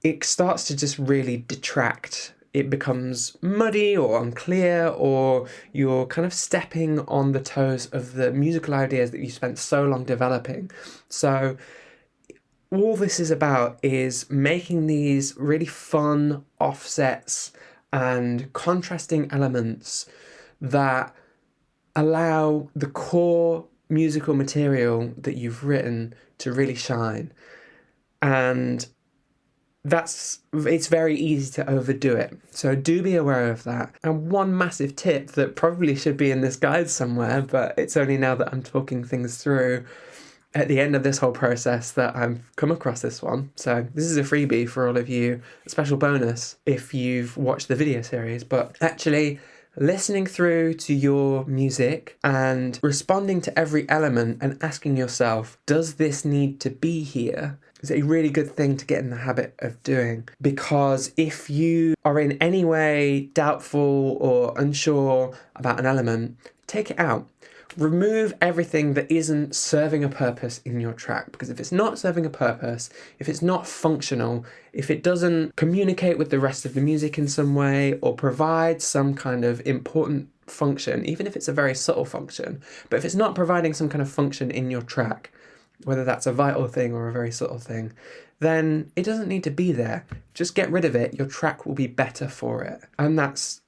it starts to just really detract. It becomes muddy or unclear, or you're kind of stepping on the toes of the musical ideas that you spent so long developing. So all this is about is making these really fun offsets and contrasting elements that allow the core musical material that you've written to really shine. And it's very easy to overdo it. So do be aware of that. And one massive tip that probably should be in this guide somewhere, but it's only now that I'm talking things through at the end of this whole process that I've come across this one. So this is a freebie for all of you, a special bonus if you've watched the video series, but actually listening through to your music and responding to every element and asking yourself, does this need to be here? Is a really good thing to get in the habit of doing, because if you are in any way doubtful or unsure about an element, take it out. Remove everything that isn't serving a purpose in your track, because if it's not serving a purpose, if it's not functional, if it doesn't communicate with the rest of the music in some way or provide some kind of important function, even if it's a very subtle function, but if it's not providing some kind of function in your track, whether that's a vital thing or a very subtle thing, then it doesn't need to be there. Just get rid of it. Your track will be better for it. And that's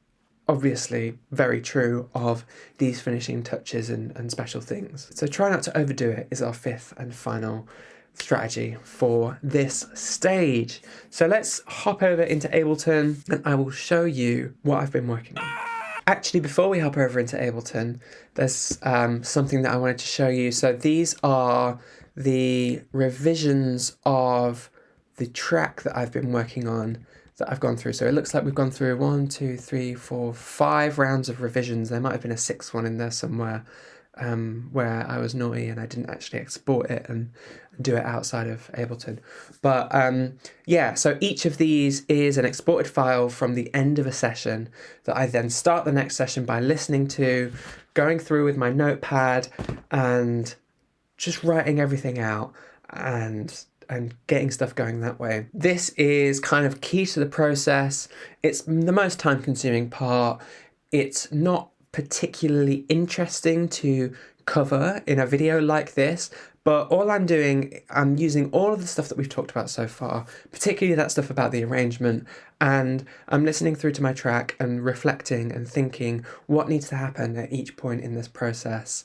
obviously very true of these finishing touches and special things. So try not to overdo it is our fifth and final strategy for this stage. So let's hop over into Ableton and I will show you what I've been working on. Actually, before we hop over into Ableton, there's something that I wanted to show you. So these are the revisions of the track that I've been working on that I've gone through. So it looks like we've gone through 1, 2, 3, 4, 5 rounds of revisions. There might have been a sixth one in there somewhere where I was naughty and I didn't actually export it and do it outside of Ableton. But yeah, so each of these is an exported file from the end of a session that I then start the next session by listening to, going through with my notepad and just writing everything out and getting stuff going that way. This is kind of key to the process. It's the most time-consuming part. It's not particularly interesting to cover in a video like this, but all I'm doing, I'm using all of the stuff that we've talked about so far, particularly that stuff about the arrangement, and I'm listening through to my track and reflecting and thinking what needs to happen at each point in this process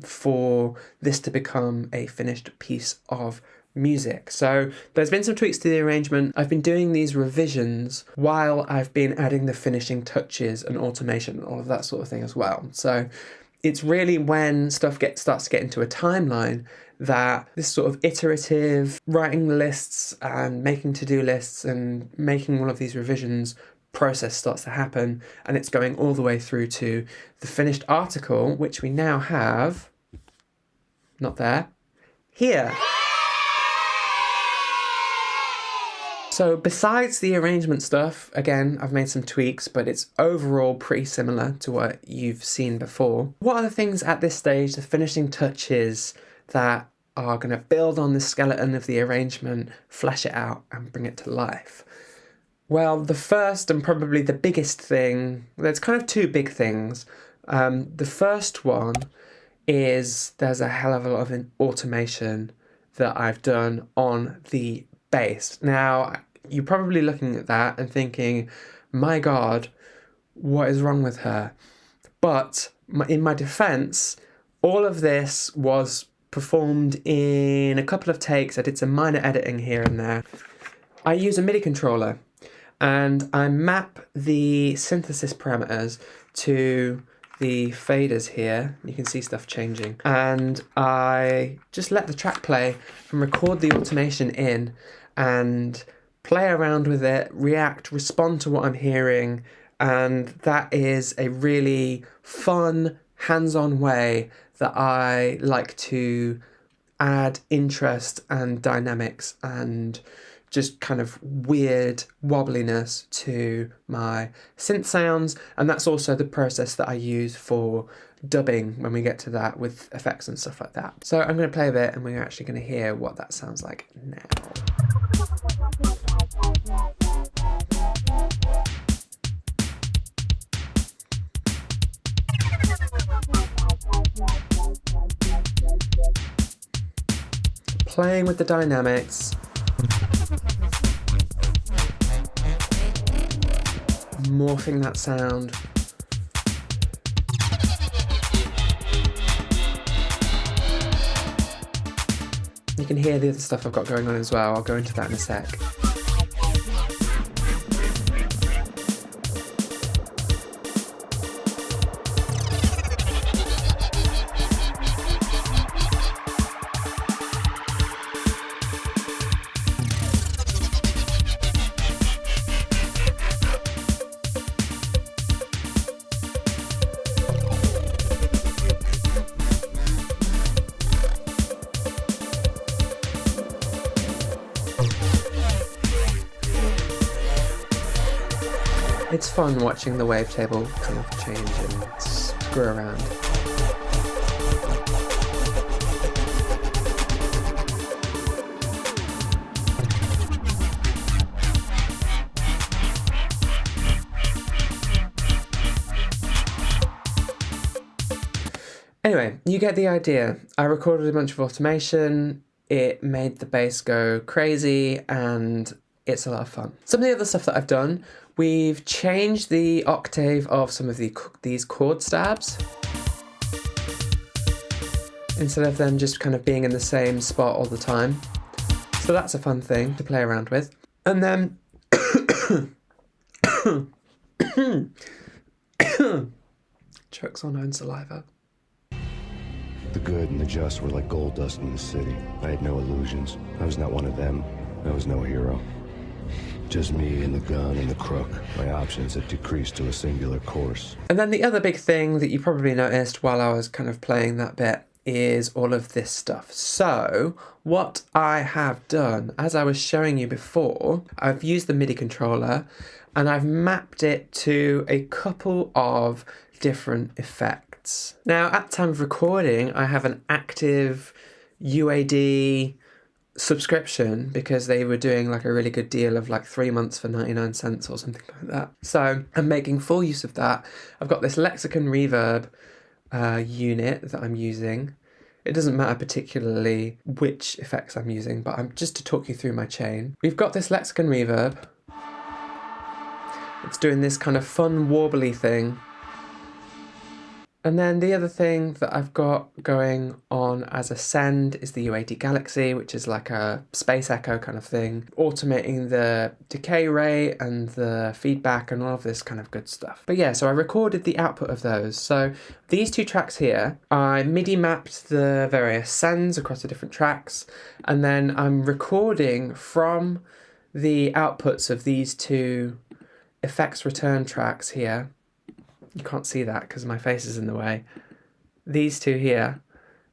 for this to become a finished piece of music. So there's been some tweaks to the arrangement. I've been doing these revisions while I've been adding the finishing touches and automation and all of that sort of thing as well. So it's really when stuff starts to get into a timeline that this sort of iterative writing lists and making to-do lists and making all of these revisions process starts to happen, and it's going all the way through to the finished article, which we now have, not there, here. So besides the arrangement stuff, again, I've made some tweaks, but it's overall pretty similar to what you've seen before. What are the things at this stage, the finishing touches, that are going to build on the skeleton of the arrangement, flesh it out and bring it to life? Well, the first and probably the biggest thing, there's kind of two big things. The first one is there's a hell of a lot of automation that I've done on the bass. Now, you're probably looking at that and thinking, my God, what is wrong with her? But in my defense, all of this was performed in a couple of takes. I did some minor editing here and there. I use a MIDI controller and I map the synthesis parameters to the faders here. You can see stuff changing. And I just let the track play and record the automation in and play around with it, react, respond to what I'm hearing. And that is a really fun, hands-on way that I like to add interest and dynamics and just kind of weird wobbliness to my synth sounds. And that's also the process that I use for dubbing when we get to that with effects and stuff like that. So I'm going to play a bit and we're actually going to hear what that sounds like now. Playing with the dynamics, morphing that sound. You can hear the other stuff I've got going on as well. I'll go into that in a sec. It's fun watching the wavetable kind of change and screw around. Anyway, you get the idea. I recorded a bunch of automation, it made the bass go crazy, and it's a lot of fun. Some of the other stuff that I've done, we've changed the octave of some of these chord stabs. Instead of them just kind of being in the same spot all the time. So that's a fun thing to play around with. And then chokes on own saliva. The good and the just were like gold dust in the city. I had no illusions. I was not one of them. I was no hero. Just me and the gun and the crook. My options had decreased to a singular course. And then the other big thing that you probably noticed while I was kind of playing that bit is all of this stuff. So what I have done, as I was showing you before, I've used the MIDI controller and I've mapped it to a couple of different effects. Now, at the time of recording, I have an active UAD subscription because they were doing like a really good deal of like 3 months for 99 cents or something like that. So I'm making full use of that. I've got this Lexicon Reverb unit that I'm using. It doesn't matter particularly which effects I'm using, but I'm just to talk you through my chain. We've got this Lexicon Reverb. It's doing this kind of fun warbly thing. And then the other thing that I've got going on as a send is the UAD Galaxy, which is like a space echo kind of thing, automating the decay rate and the feedback and all of this kind of good stuff. But yeah, so I recorded the output of those. So these two tracks here, I MIDI mapped the various sends across the different tracks, and then I'm recording from the outputs of these two effects return tracks here. You can't see that because my face is in the way. These two here,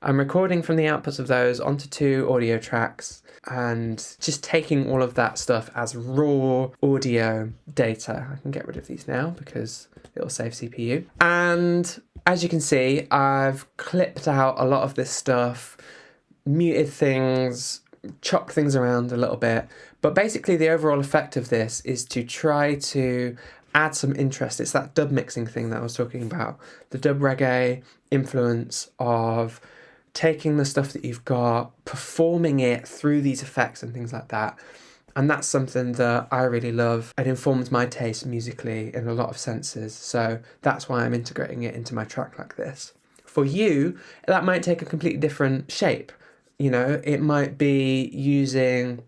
I'm recording from the outputs of those onto two audio tracks and just taking all of that stuff as raw audio data. I can get rid of these now because it'll save CPU. And as you can see, I've clipped out a lot of this stuff, muted things, chopped things around a little bit. But basically the overall effect of this is to try to add some interest. It's that dub mixing thing that I was talking about. The dub reggae influence of taking the stuff that you've got, performing it through these effects and things like that. And that's something that I really love. It informs my taste musically in a lot of senses. So that's why I'm integrating it into my track like this. For you, that might take a completely different shape. You know, it might be using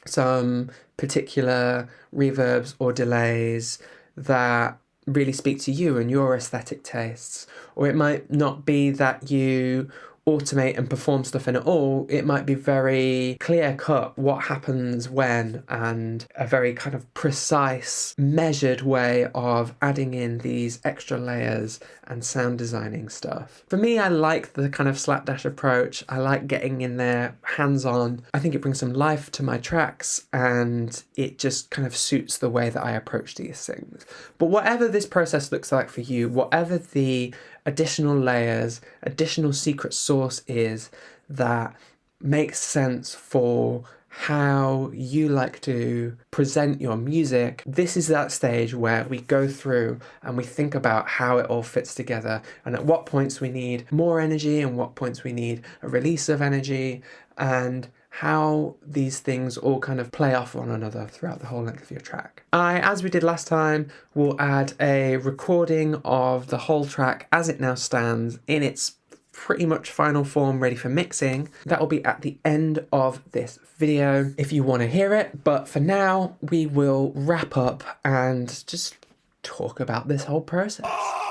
some particular reverbs or delays that really speak to you and your aesthetic tastes. Or it might not be that you automate and perform stuff in it all. It might be very clear cut what happens when, and a very kind of precise, measured way of adding in these extra layers and sound designing stuff. For me, I like the kind of slapdash approach. I like getting in there hands-on. I think it brings some life to my tracks and it just kind of suits the way that I approach these things. But whatever this process looks like for you, whatever the additional layers, additional secret sauce is that makes sense for how you like to present your music, this is that stage where we go through and we think about how it all fits together and at what points we need more energy and what points we need a release of energy, and how these things all kind of play off one another throughout the whole length of your track. As we did last time, will add a recording of the whole track as it now stands in its pretty much final form, ready for mixing. That will be at the end of this video if you want to hear it, but for now we will wrap up and just talk about this whole process.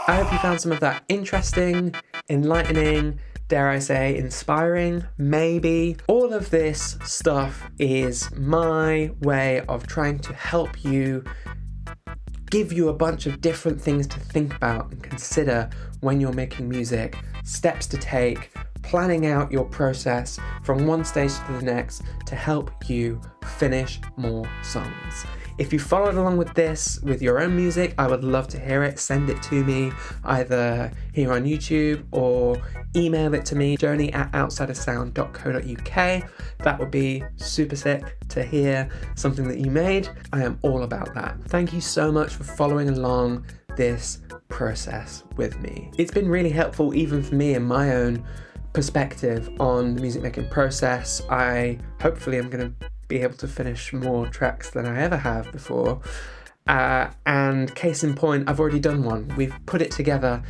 I hope you found some of that interesting, enlightening, dare I say, inspiring, maybe. All of this stuff is my way of trying to help you, give you a bunch of different things to think about and consider when you're making music, steps to take, planning out your process from one stage to the next to help you finish more songs. If you followed along with this with your own music, I would love to hear it. Send it to me either here on YouTube or email it to me, journey@outsidersound.co.uk. That would be super sick to hear something that you made. I am all about that. Thank you so much for following along this process with me. It's been really helpful even for me in my own perspective on the music making process. Hopefully I'm going to be able to finish more tracks than I ever have before. And case in point, I've already done one. We've put it together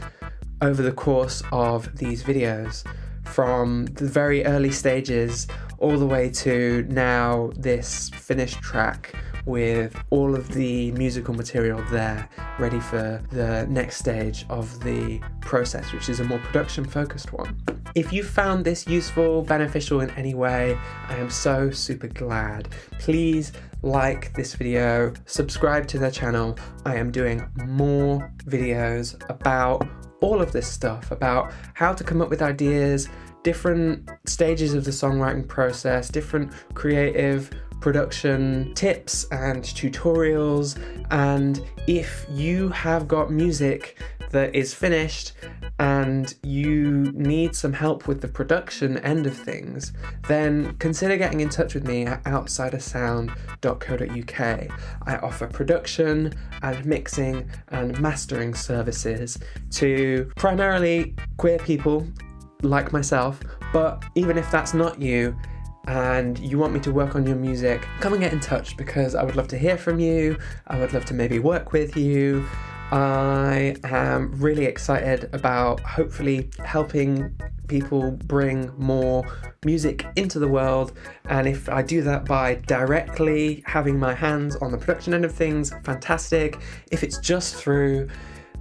over the course of these videos, from the very early stages all the way to now this finished track with all of the musical material there, ready for the next stage of the process, which is a more production focused one. If you found this useful, beneficial in any way, I am so super glad. Please like this video, subscribe to the channel. I am doing more videos about all of this stuff, about how to come up with ideas, different stages of the songwriting process, different creative production tips and tutorials. And if you have got music that is finished and you need some help with the production end of things, then consider getting in touch with me at outsidersound.co.uk. I offer production and mixing and mastering services to primarily queer people like myself, but even if that's not you and you want me to work on your music, come and get in touch, because I would love to hear from you. I would love to maybe work with you. I am really excited about hopefully helping people bring more music into the world, and if I do that by directly having my hands on the production end of things, fantastic. If it's just through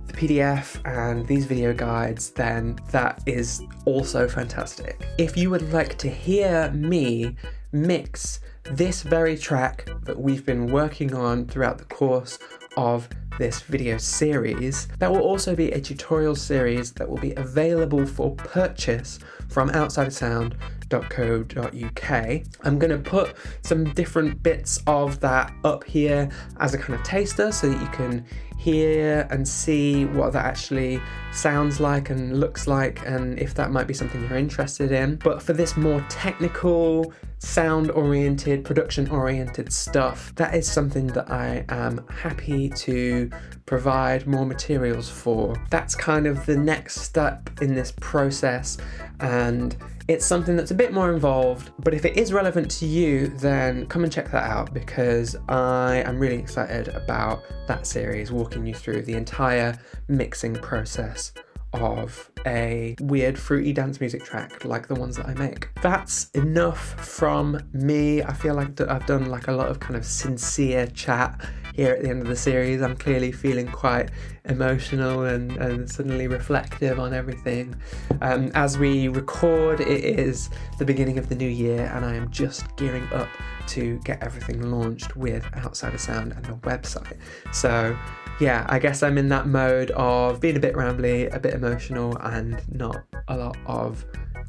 the PDF and these video guides, then that is also fantastic. If you would like to hear me mix this very track that we've been working on throughout the course of this video series, that will also be a tutorial series that will be available for purchase from outsidesound.co.uk. I'm going to put some different bits of that up here as a kind of taster so that you can hear and see what that actually sounds like and looks like, and if that might be something you're interested in. But for this more technical, sound-oriented, production-oriented stuff, that is something that I am happy to provide more materials for. That's kind of the next step in this process, and it's something that's a bit more involved, but if it is relevant to you, then come and check that out, because I am really excited about that series, walking you through the entire mixing process of a weird fruity dance music track like the ones that I make. That's enough from me. I feel like I've done like a lot of kind of sincere chat here at the end of the series. I'm clearly feeling quite emotional and suddenly reflective on everything. As we record, it is the beginning of the new year, and I am just gearing up to get everything launched with Outside of Sound and the website. So yeah, I guess I'm in that mode of being a bit rambly, a bit emotional, and not a lot of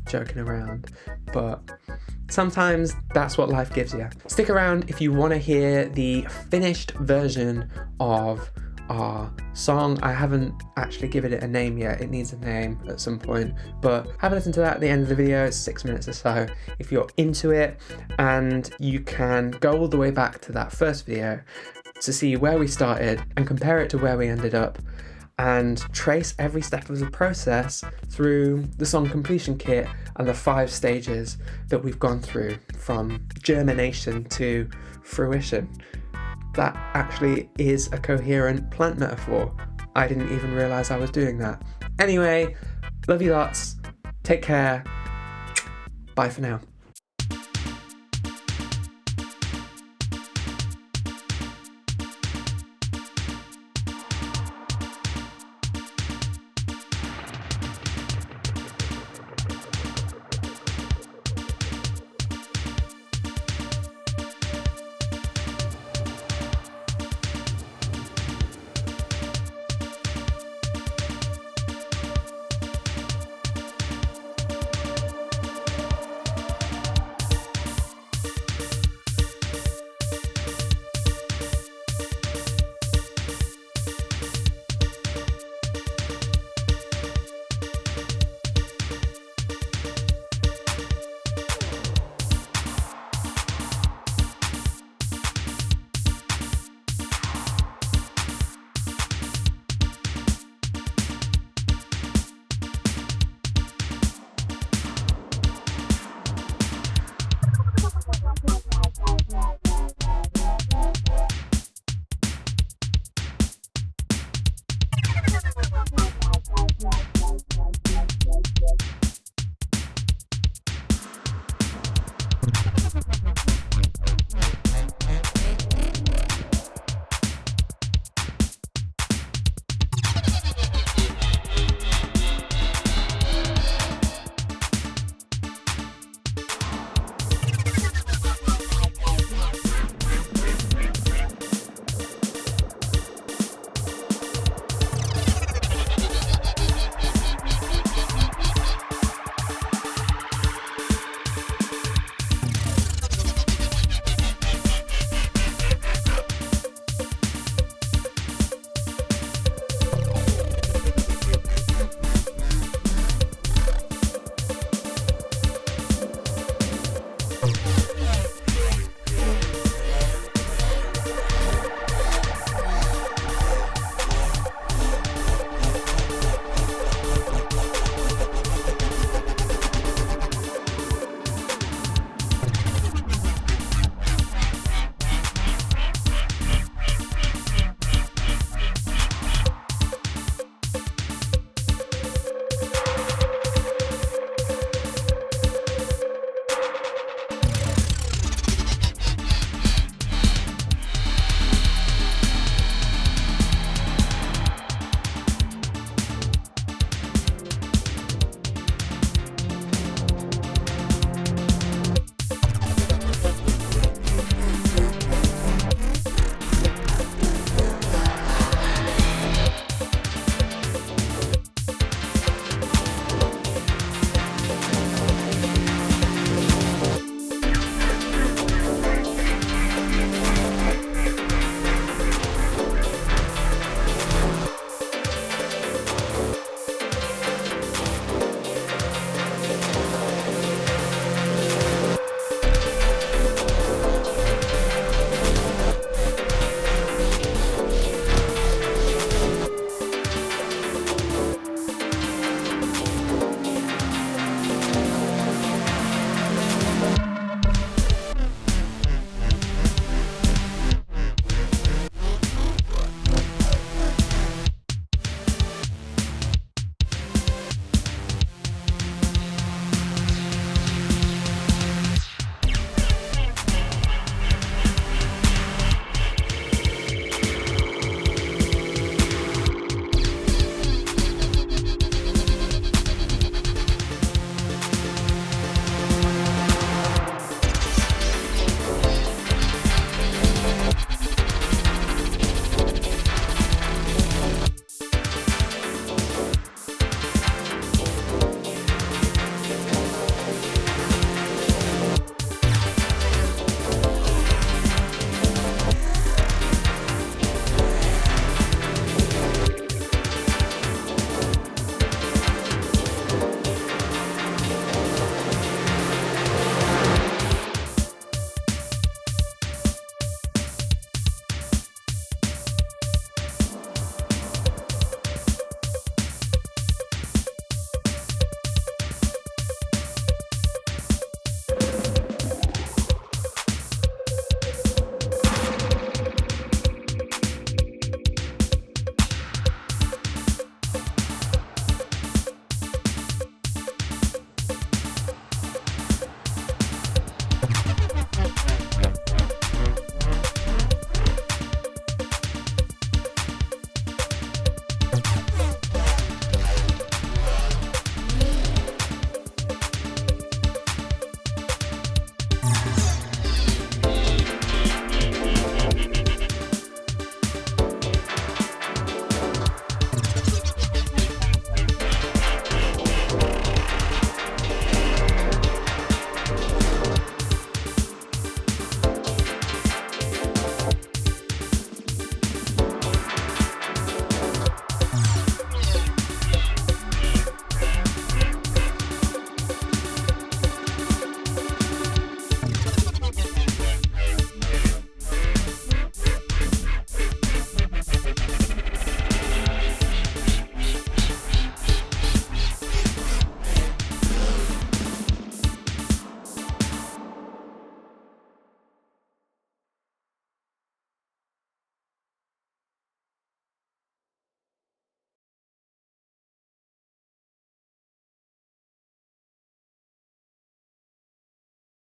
joking around. But sometimes that's what life gives you. Stick around if you want to hear the finished version of our song. I haven't actually given it a name yet. It needs a name at some point, but have a listen to that at the end of the video. It's 6 minutes or so if you're into it, and you can go all the way back to that first video to see where we started and compare it to where we ended up, and trace every step of the process through the song completion kit and the 5 stages that we've gone through from germination to fruition. That actually is a coherent plant metaphor. I didn't even realise I was doing that. Anyway, love you lots. Take care. Bye for now.